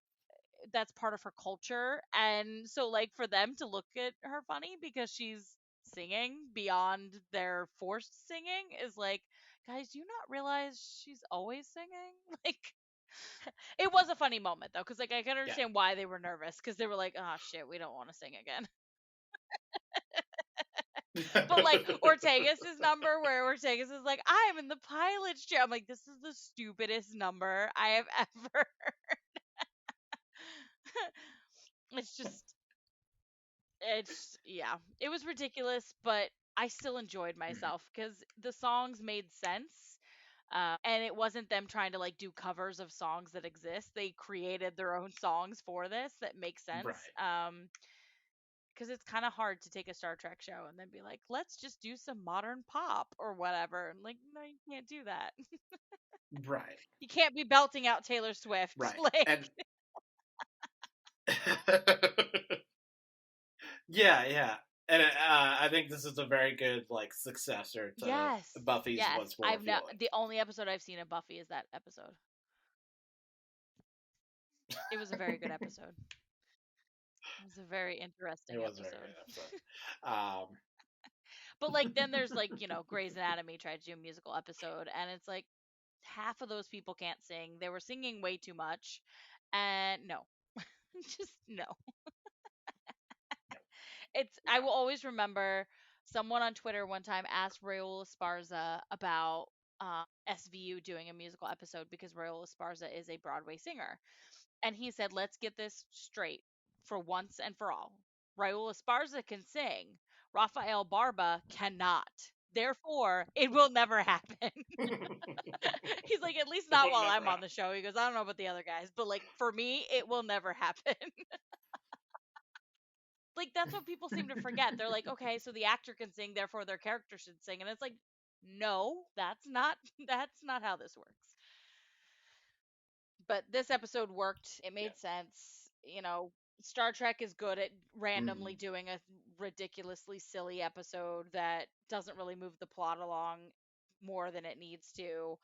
that's part of her culture. And so like for them to look at her funny because she's singing beyond their forced singing is like, guys, do you not realize she's always singing? Like It was a funny moment though, because like I can understand why they were nervous, because they were like, "Oh shit, we don't want to sing again." But like Ortega's number, where Ortega's is like, "I'm in the pilot's chair." I'm like, "This is the stupidest number I have ever." It's just, yeah, it was ridiculous, but I still enjoyed myself because the songs made sense. And it wasn't them trying to like do covers of songs that exist. They created their own songs for this that make sense. Because it's kind of hard to take a Star Trek show and then be like, let's just do some modern pop or whatever. And like, no, you can't do that. Right. You can't be belting out Taylor Swift. Right. Like, And yeah. And I think this is a very good like successor to Buffy's Once More Feeling. The only episode I've seen of Buffy is that episode. It was a very good episode. It was a very interesting episode. Very good episode. But like then there's like, you know, Grey's Anatomy tried to do a musical episode, and it's like half of those people can't sing. They were singing way too much, and no. Just no. I will always remember someone on Twitter one time asked Raul Esparza about SVU doing a musical episode, because Raul Esparza is a Broadway singer. And he said, let's get this straight for once and for all. Raul Esparza can sing. Rafael Barba cannot. Therefore, it will never happen. He's like, at least not while I'm on the show. He goes, I don't know about the other guys, but like for me, it will never happen. Like that's what people seem to forget. They're like, okay, so the actor can sing, therefore their character should sing. And it's like, no, that's not how this works. But this episode worked. It made sense. You know, Star Trek is good at randomly doing a ridiculously silly episode that doesn't really move the plot along more than it needs to.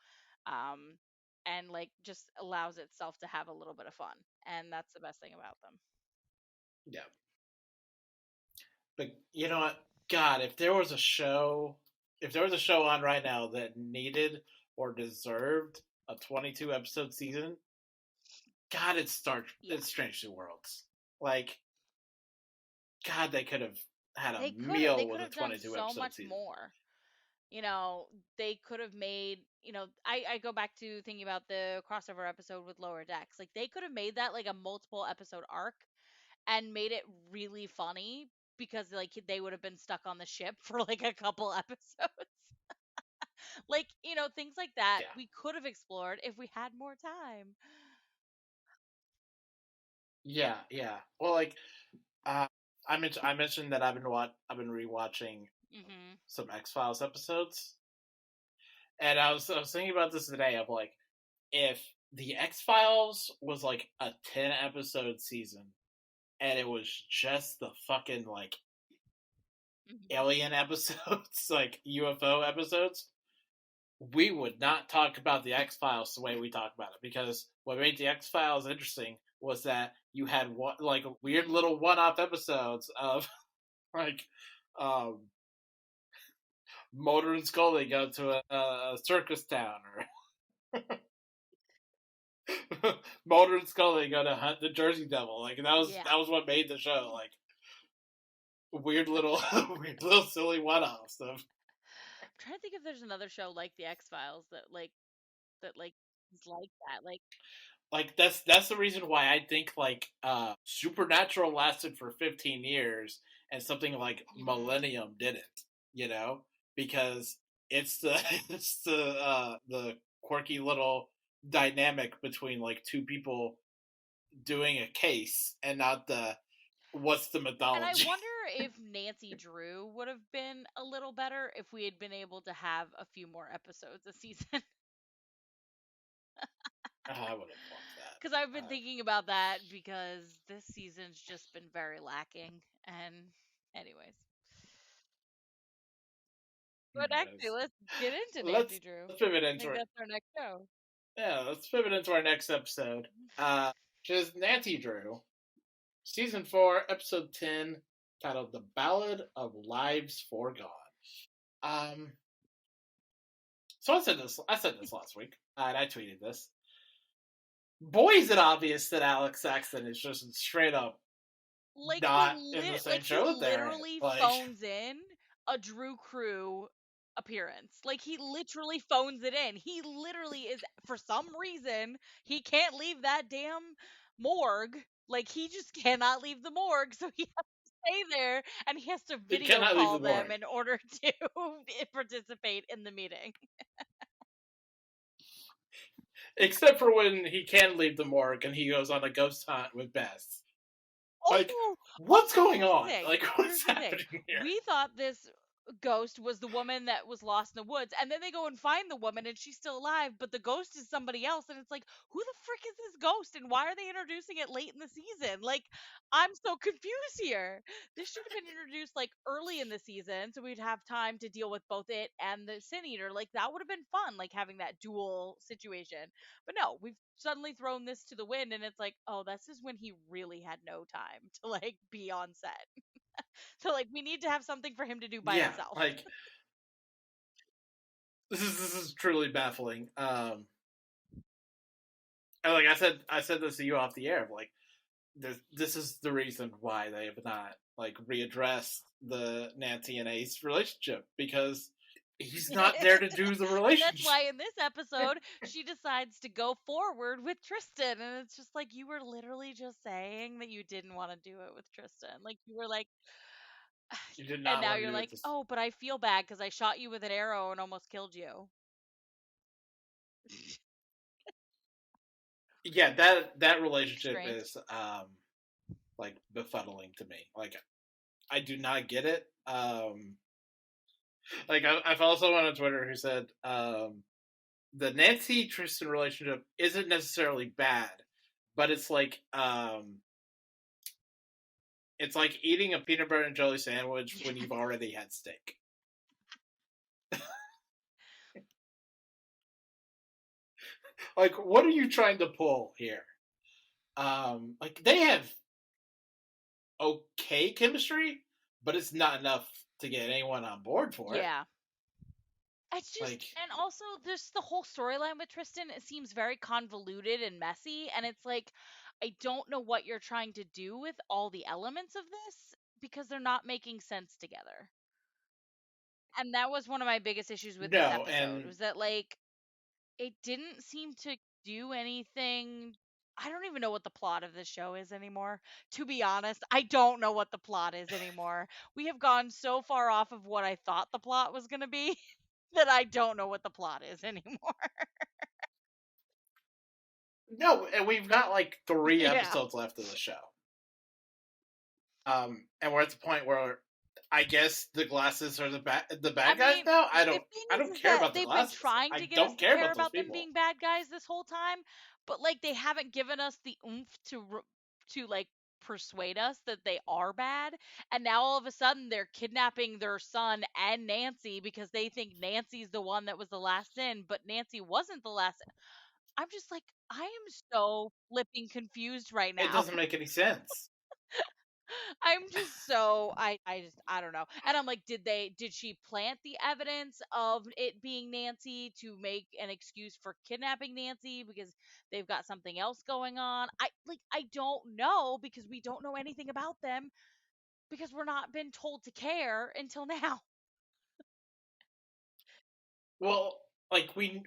And like just allows itself to have a little bit of fun. And that's the best thing about them. Yeah. But you know what? God, if there was a show on right now that needed or deserved a 22 episode season, God, it's Strange New Worlds. Like, God, they could have had a meal with a 22 episode so much season. More. You know, they could have made, you know, I go back to thinking about the crossover episode with Lower Decks. Like, they could have made that like a multiple episode arc and made it really funny, because like they would have been stuck on the ship for like a couple episodes. Like, you know, things like that we could have explored if we had more time. Yeah. Well, like, I mentioned that I've been rewatching some X-Files episodes, and I was thinking about this today. Of like, if the X-Files was like a 10 episode season, and it was just the fucking like alien episodes, like UFO episodes, we would not talk about the X-Files the way we talk about it, because what made the X-Files interesting was that you had like weird little one-off episodes of like Mulder and Scully go to a circus town, or Mulder and Scully go to hunt the Jersey Devil. Like that was what made the show like weird little silly one-offs of. I'm trying to think if there's another show like the X-Files that is like that. Like that's the reason why I think like Supernatural lasted for 15 years and something like Millennium didn't, you know, because it's the quirky little dynamic between like two people doing a case and not the what's the mythology. And I wonder if Nancy Drew would have been a little better if we had been able to have a few more episodes a season. I would have loved that. Because I've been thinking about that, because this season's just been very lacking. And anyways. But actually, let's get into Nancy Drew. Let's pivot into that's our next show. Yeah, let's pivot into our next episode. Which is Nancy Drew. Season 4, episode 10, titled The Ballad of Lives Foregone. So I said this last week, and I tweeted this. boy, is it obvious that Alex Saxton is just straight up Like not in the same he show that they're in. literally Like, phones in a Drew Crew appearance. Like he literally phones it in. He literally is, for some reason, he can't leave that damn morgue. Like he just cannot leave the morgue, so he has to stay there and he has to he video cannot leave call the them morgue. in order to participate in the meeting. Except for when he can leave the morgue and he goes on a ghost hunt with Bess. Like, what's going on? Like, what's happening here? We thought this ghost was the woman that was lost in the woods, and then they go and find the woman and she's still alive, but the ghost is somebody else, and it's like, who the frick is this ghost and why are they introducing it late in the season? Like, I'm so confused here. This should have been introduced like early in the season so we'd have time to deal with both it and the Sin Eater. Like, that would have been fun, like having that dual situation. But no, we've suddenly thrown this to the wind, and it's like, oh, this is when he really had no time to like be on set. So like we need to have something for him to do by himself. Like this is truly baffling. And like I said this to you off the air. Like this is the reason why they have not like readdressed the Nancy and Ace relationship, because he's not there to do the relationship. That's why in this episode she decides to go forward with Tristan, and it's just like, you were literally just saying that you didn't want to do it with Tristan. Like you were like, you did not. And now you're like, oh, but I feel bad because I shot you with an arrow and almost killed you. Yeah, that relationship is like befuddling to me. Like I do not get it. Like I follow someone on Twitter who said the Nancy Tristan relationship isn't necessarily bad, but it's like eating a peanut butter and jelly sandwich when you've already had steak. Like, what are you trying to pull here? Like they have okay chemistry, but it's not enough to get anyone on board for it. Yeah. It's just, like, and also there's the whole storyline with Tristan. It seems very convoluted and messy, and it's like, I don't know what you're trying to do with all the elements of this because they're not making sense together. And that was one of my biggest issues with this episode, was that like it didn't seem to do anything. I don't even know what the plot of this show is anymore. To be honest, I don't know what the plot is anymore. We have gone so far off of what I thought the plot was going to be that I don't know what the plot is anymore. No, and we've got like 3 episodes left of the show. And we're at the point where I guess the glasses are the bad guys now. I don't care about the glasses. They've been trying to get us to care about them being bad guys this whole time, but like they haven't given us the oomph to like persuade us that they are bad. And now all of a sudden they're kidnapping their son and Nancy because they think Nancy's the one that was the last in, but Nancy wasn't the last in. I'm just like, I am so flipping confused right now. It doesn't make any sense. I'm just so I don't know. And I'm like, did she plant the evidence of it being Nancy to make an excuse for kidnapping Nancy because they've got something else going on? I don't know, because we don't know anything about them because we're not been told to care until now. Well, like we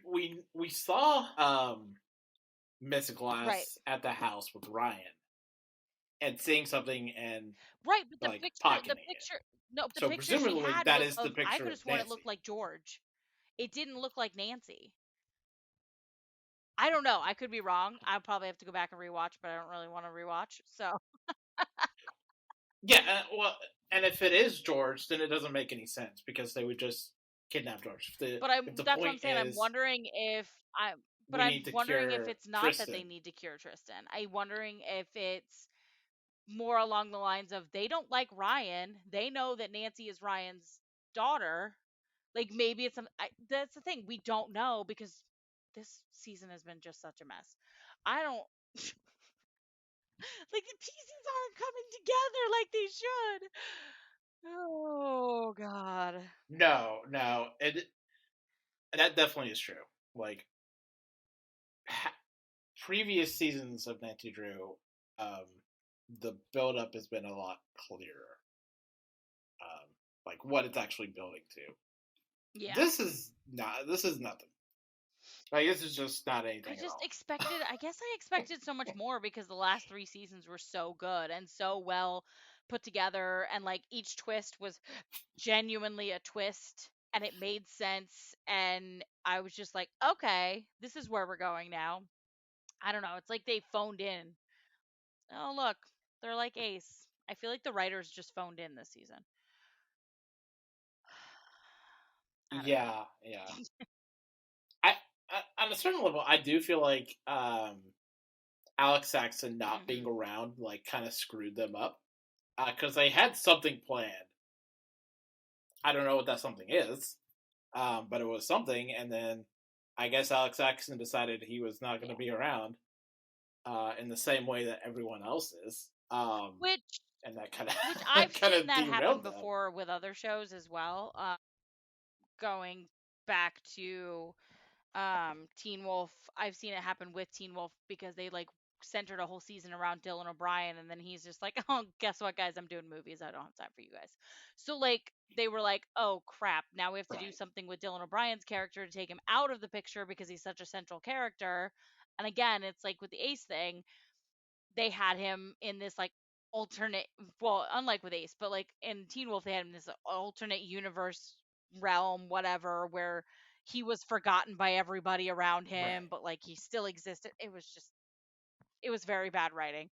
saw Miss Glass at the house with Ryan. And seeing something and but the like picture, no, the so picture presumably she had that is the picture. I could have sworn it looked like George. It didn't look like Nancy. I don't know. I could be wrong. I'll probably have to go back and rewatch, but I don't really want to rewatch. So. Yeah, well, and if it is George, then it doesn't make any sense because they would just kidnap George. That's what I'm saying. I'm wondering if it's not Tristan. That they need to cure Tristan. I'm wondering if it's more along the lines of they don't like Ryan. They know that Nancy is Ryan's daughter. Like maybe it's that's the thing. We don't know because this season has been just such a mess. I don't like the pieces aren't coming together like they should. Oh God. No, that definitely is true. Like previous seasons of Nancy Drew, the build-up has been a lot clearer. Like what it's actually building to. Yeah. This is nothing. Like, this is just not anything at all. I guess I expected so much more because the last 3 seasons were so good and so well put together, and like each twist was genuinely a twist and it made sense, and I was just like, okay, this is where we're going now. I don't know, it's like they phoned in. Oh, look, they're like Ace. I feel like the writers just phoned in this season. I don't know. Yeah. I on a certain level, I do feel like Alex Saxon not being around like kind of screwed them up because they had something planned. I don't know what that something is, but it was something, and then I guess Alex Saxon decided he was not going to be around in the same way that everyone else is. And that kind of which I've seen that happen them. before with other shows as well. Going back to Teen Wolf, I've seen it happen with Teen Wolf because they like centered a whole season around Dylan O'Brien, and then he's just like, oh, guess what, guys, I'm doing movies, I don't have time for you guys. So like they were like, oh crap, now we have to do something with Dylan O'Brien's character to take him out of the picture because he's such a central character. And again, it's like with the Ace thing, they had him in this like alternate, well, unlike with Ace, but like in Teen Wolf they had him in this alternate universe realm, whatever, where he was forgotten by everybody around him, but like he still existed. It was very bad writing.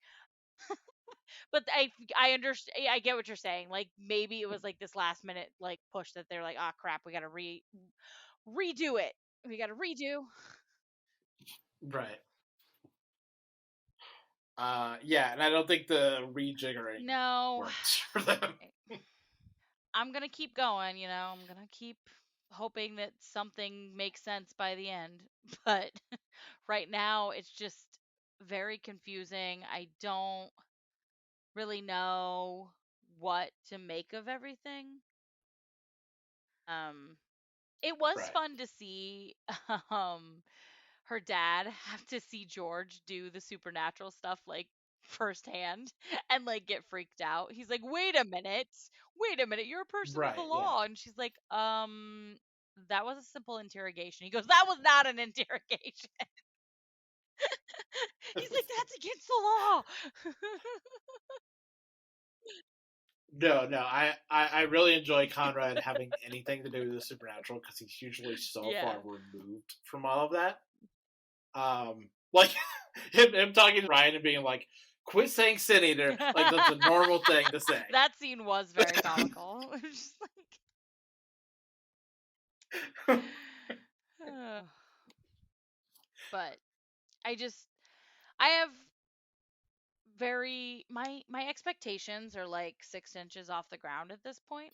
But I understand, I get what you're saying. Like maybe it was like this last minute like push that they're like, ah, crap, we got to redo it. We got to redo. Right. Yeah, and I don't think the rejiggering worked for them. I'm gonna keep going, you know. I'm gonna keep hoping that something makes sense by the end. But right now, it's just very confusing. I don't really know what to make of everything. It was fun to see her dad have to see George do the supernatural stuff like firsthand and like get freaked out. He's like, wait a minute, you're a person of the law. And she's like, that was a simple interrogation. He goes, that was not an interrogation. He's like, that's against the law. No, I really enjoy Conrad having anything to do with the supernatural because he's usually so far removed from all of that. Like him talking to Ryan and being like, "Quit saying sin eater," like that's a normal thing to say. That scene was very comical. Just like, but I have my expectations are like 6 inches off the ground at this point.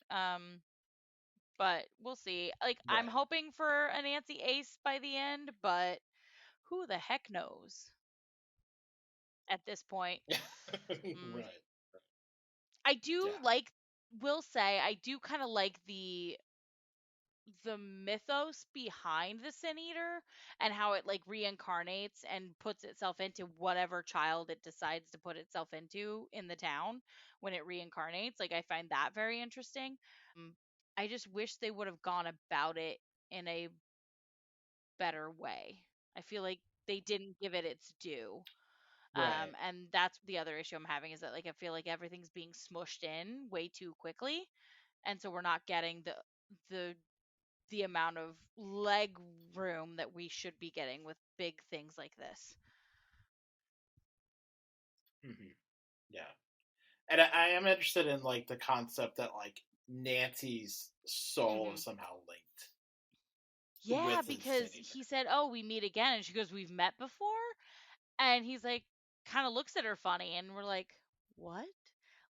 But we'll see. Like I'm hoping for a Nancy Ace by the end, but who the heck knows at this point. Right. I do will say I do kind of like the mythos behind the Sin Eater and how it like reincarnates and puts itself into whatever child it decides to put itself into in the town when it reincarnates. Like I find that very interesting. I just wish they would have gone about it in a better way. I feel like they didn't give it its due. And that's the other issue I'm having is that like I feel like everything's being smushed in way too quickly, and so we're not getting the amount of leg room that we should be getting with big things like this. Mm-hmm. Yeah, and I am interested in like the concept that like Nancy's soul is somehow linked. Yeah, because he said, "Oh, we meet again," and she goes, "We've met before," and he's like, kind of looks at her funny, and we're like, "What?"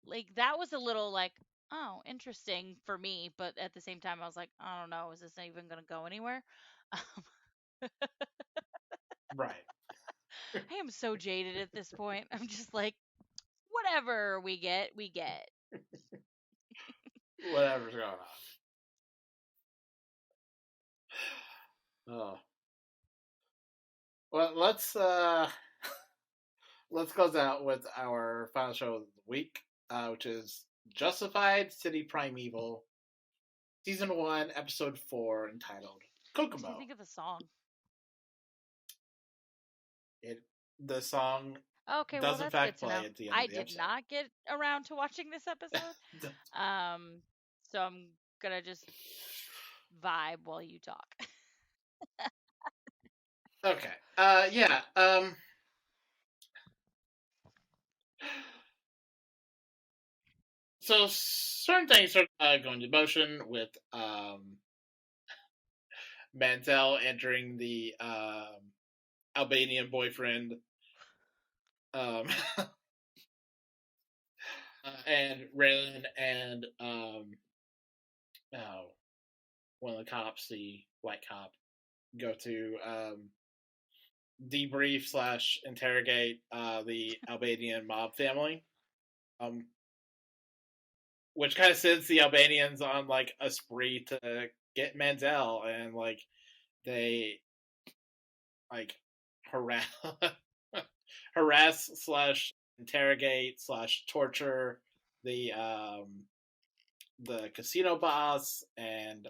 Like that was a little like, oh, interesting for me, but at the same time, I was like, I don't know, is this even going to go anywhere? Right. I am so jaded at this point. I'm just like, whatever we get, we get. Whatever's going on. Oh. Well, let's let's close out with our final show of the week, which is Justified City Primeval, Season 1, Episode 4, entitled Kokomo. What do you think of the song? The song Okay, does well, in that's fact good to play know. at the end I of the did episode. not get around to watching this episode. So I'm gonna just vibe while you talk. Okay. Yeah. So certain things are going to motion with Mantel entering the Albanian boyfriend, and Raylan and one of the cops, the white cop, go to debrief / interrogate the Albanian mob family, which kind of sends the Albanians on like a spree to get Mantel, and like they like harass / interrogate / torture the casino boss and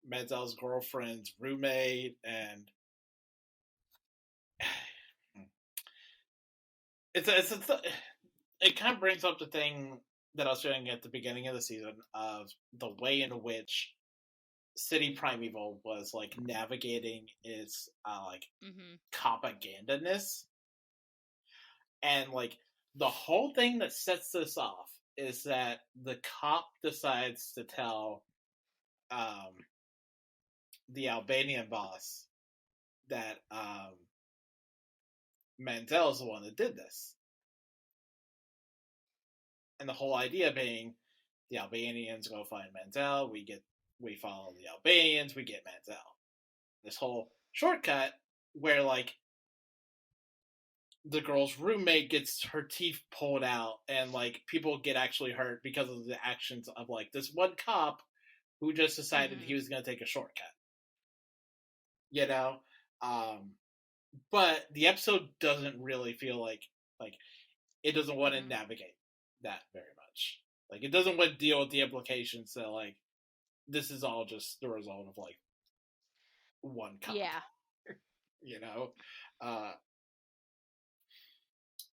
Mantel's girlfriend's roommate, and it kind of brings up the thing that I was feeling at the beginning of the season of the way in which City Primeval was like navigating its propaganda-ness, and like the whole thing that sets this off is that the cop decides to tell the Albanian boss that Mantel is the one that did this. And the whole idea being the Albanians go find Mantel, we follow the Albanians, we get Mantel. This whole shortcut where like the girl's roommate gets her teeth pulled out and like people get actually hurt because of the actions of like this one cop who just decided he was going to take a shortcut. You know? But the episode doesn't really feel like it doesn't want to navigate that very much. Like it doesn't want to deal with the implications that like this is all just the result of like one cop. Yeah. You know?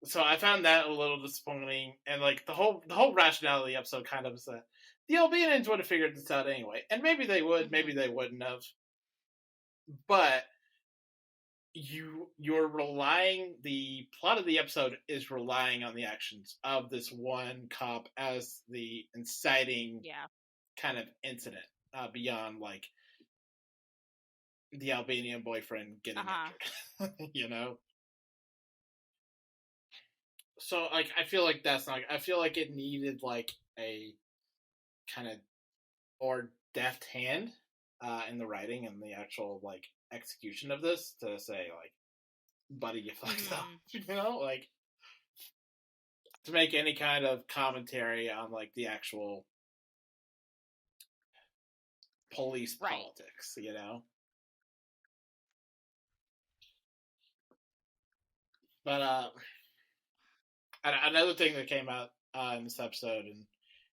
So I found that a little disappointing, and like the whole rationale of the episode kind of is that the Albanians would have figured this out anyway, and maybe they would, maybe they wouldn't have. But you're relying, the plot of the episode is relying on the actions of this one cop as the inciting kind of incident beyond like the Albanian boyfriend getting injured. You know? So like I feel like that's not, I feel like it needed like a kind of more deft hand in the writing and the actual like execution of this to say like, buddy, you fucked up. You know, like to make any kind of commentary on like the actual police politics, you know. But another thing that came out in this episode and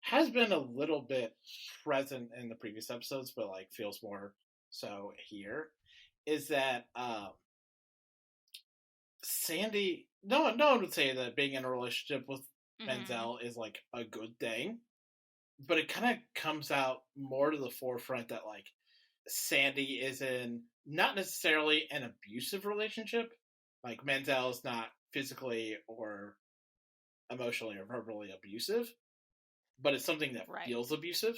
has been a little bit present in the previous episodes, but like feels more so here, is that Sandy. No one would say that being in a relationship with Mantel is like a good thing, but it kind of comes out more to the forefront that like Sandy is in not necessarily an abusive relationship. Like Mantel is not physically or emotionally or verbally abusive, but it's something that feels abusive,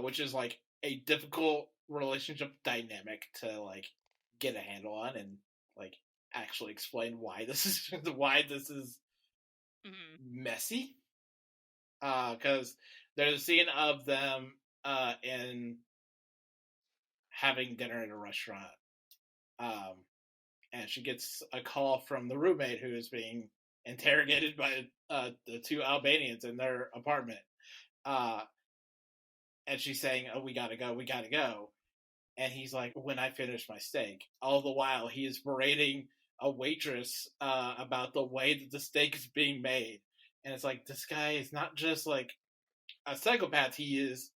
which is like a difficult relationship dynamic to like get a handle on and like actually explain why this is messy. Because there's a scene of them in having dinner at a restaurant, and she gets a call from the roommate who is being interrogated by the two Albanians in their apartment. And she's saying, "Oh, we gotta go. and he's like, "When I finish my steak," all the while he is berating a waitress about the way that the steak is being made, and it's like, this guy is not just like a psychopath; he is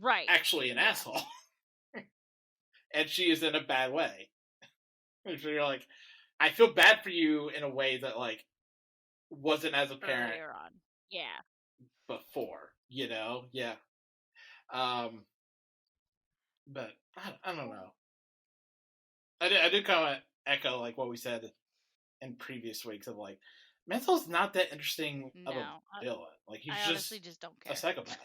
right actually an asshole, and she is in a bad way. So you're like, I feel bad for you in a way that like wasn't as apparent earlier on. Yeah. before, yeah. But I don't know. I did kind of echo like what we said in previous weeks of like, Mental's not that interesting of a villain. Like he's I honestly just don't care. A psychopath.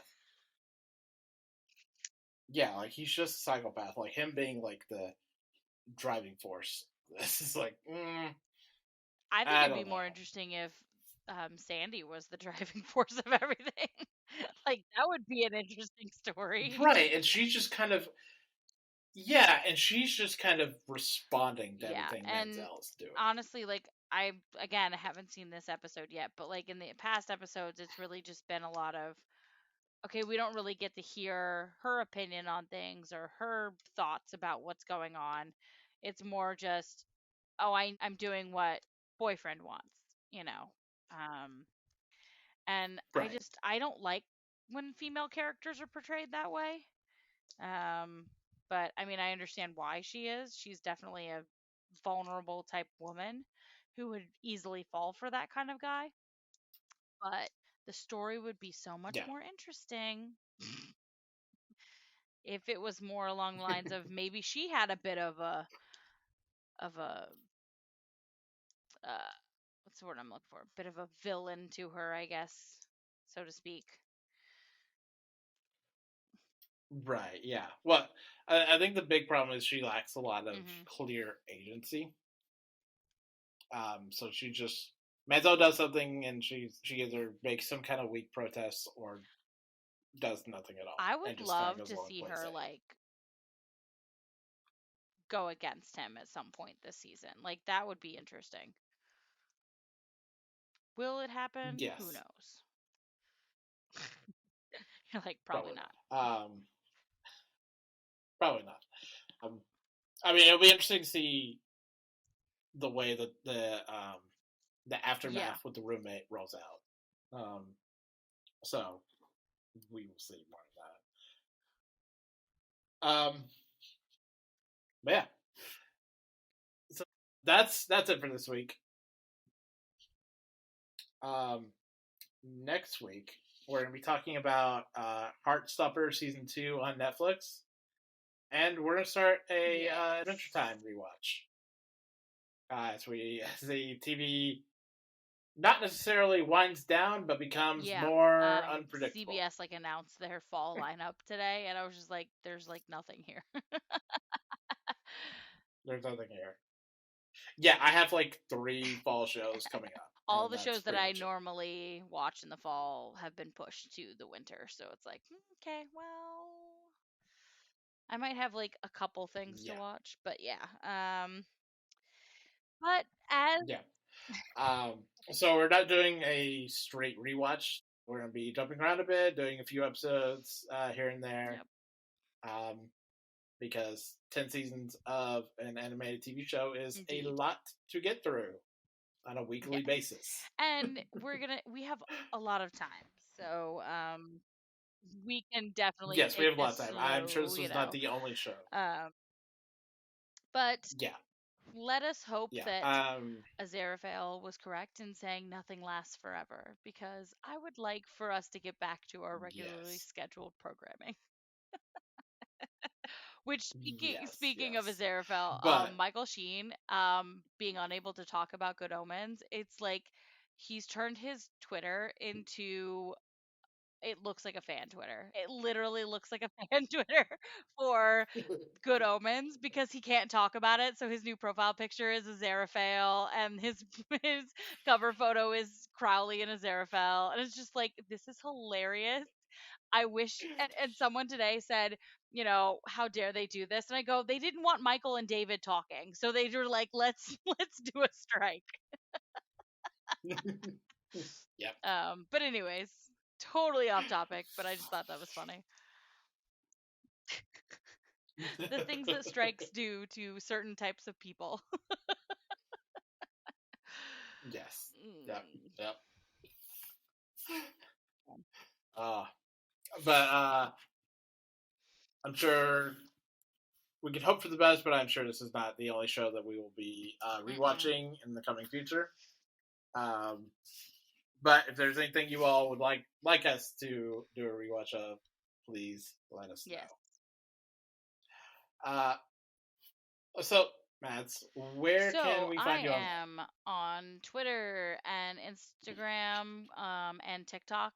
Yeah, like he's just a psychopath. Like him being like the driving force. This is like, I think it'd be more interesting if Sandy was the driving force of everything. Like that would be an interesting story, right? And she's just kind of. Yeah, and she's just kind of responding to everything Manzel's doing. Honestly, like I haven't seen this episode yet, but like in the past episodes, it's really just been a lot of, okay, we don't really get to hear her opinion on things or her thoughts about what's going on. It's more just, oh, I'm doing what boyfriend wants, and right. I don't like when female characters are portrayed that way. But I mean, I understand why she is. She's definitely a vulnerable type woman who would easily fall for that kind of guy. But the story would be so much more interesting if it was more along the lines of maybe she had a bit of a what's the word I'm looking for? A bit of a villain to her, I guess, so to speak. Right, yeah. Well, I think the big problem is she lacks a lot of clear agency. So she just Mezzo does something and she either makes some kind of weak protest or does nothing at all. I would love to see her like go against him at some point this season. Like that would be interesting. Will it happen? Yes. Who knows? You're like probably not. Probably not. I mean, it'll be interesting to see the way that the aftermath with the roommate rolls out. So we will see more of that. But yeah. So that's it for this week. Next week we're gonna be talking about Heartstopper season 2 on Netflix, and we're gonna start a Adventure Time rewatch. As the TV not necessarily winds down, but becomes more unpredictable. CBS like announced their fall lineup today, and I was just like, "There's like nothing here." There's nothing here. Yeah, I have like 3 fall shows coming up. All the shows that I normally watch in the fall have been pushed to the winter, so it's like, okay, well, I might have like a couple things to watch, but yeah. But as so we're not doing a straight rewatch. We're gonna be jumping around a bit, doing a few episodes here and there. Yep. Because 10 seasons of an animated TV show is a lot to get through on a weekly basis. And we have a lot of time. So we can definitely Yes, we have a lot of time. I'm sure this is not the only show. But let us hope that Aziraphale was correct in saying nothing lasts forever, because I would like for us to get back to our regularly scheduled programming. Which speaking of Aziraphale, Michael Sheen being unable to talk about Good Omens, it's like he's turned his Twitter into, it looks like a fan Twitter. It literally looks like a fan Twitter for Good Omens, because he can't talk about it. So his new profile picture is Aziraphale, and his cover photo is Crowley and Aziraphale, and it's just like, this is hilarious. I wish, and someone today said, how dare they do this? And I go, they didn't want Michael and David talking, so they were like, let's do a strike. Yep. But anyways, totally off topic, but I just thought that was funny. the things that strikes do to certain types of people. Yes. Yep. Yep. But I'm sure we can hope for the best, but I'm sure this is not the only show that we will be rewatching in the coming future. But if there's anything you all would like us to do a rewatch of, please let us know. Yes. So, Mads, where can we find you on? I am on Twitter and Instagram and TikTok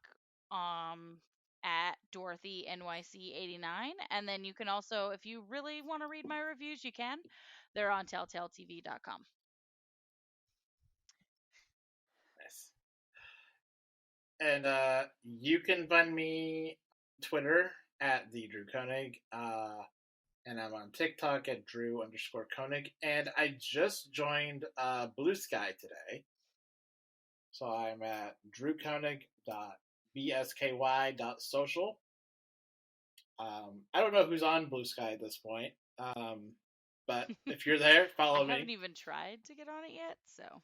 at Dorothy NYC89. And then you can also, if you really want to read my reviews, you can. They're on telltaletv.com. Nice. And you can find me Twitter at the Drew Koenig. And I'm on TikTok at Drew_Koenig. And I just joined Blue Sky today. So I'm at drewkoenig.bsky.social. I don't know who's on Blue Sky at this point. But if you're there, follow me. I haven't even tried to get on it yet, so.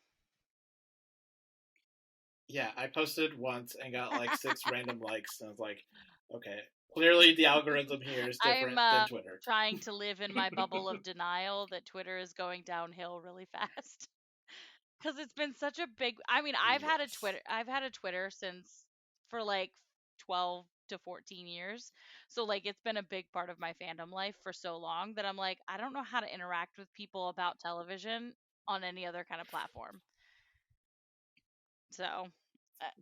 Yeah, I posted once and got like 6 random likes. And I was like, okay. Clearly, the algorithm here is different than Twitter. Trying to live in my bubble of denial that Twitter is going downhill really fast. Because it's been such a big. I mean, I've had a Twitter since for like 12 to 14 years. So like, it's been a big part of my fandom life for so long that I'm like, I don't know how to interact with people about television on any other kind of platform. So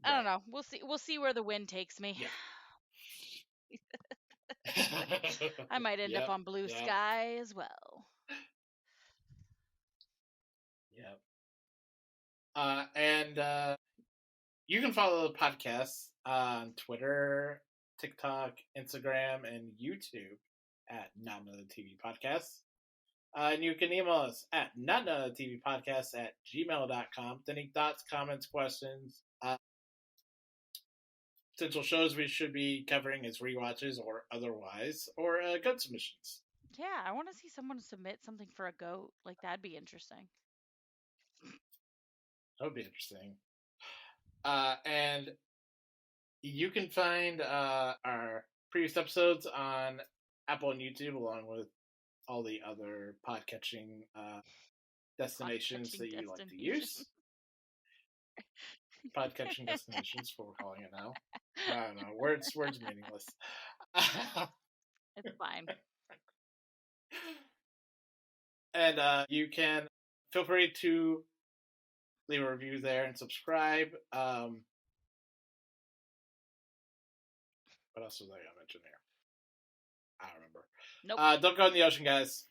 I don't know. We'll see where the wind takes me. Yeah. I might end up on Blue Sky as well. Yep. And you can follow the podcast on Twitter, TikTok, Instagram, and YouTube at Not Another TV Podcast. And you can email us at notanothertvpodcast@gmail.com with any thoughts, comments, questions, potential shows we should be covering as rewatches or otherwise, or goat submissions. Yeah, I want to see someone submit something for a goat. Like, that'd be interesting. That would be interesting. And you can find our previous episodes on Apple and YouTube, along with all the other podcatching destinations that you like to use. Podcatching destinations, what we're calling it now. I don't know. Words meaningless. It's fine. And you can feel free to leave a review there and subscribe. What else was I going to mention here? I don't remember. Nope. Don't go in the ocean, guys.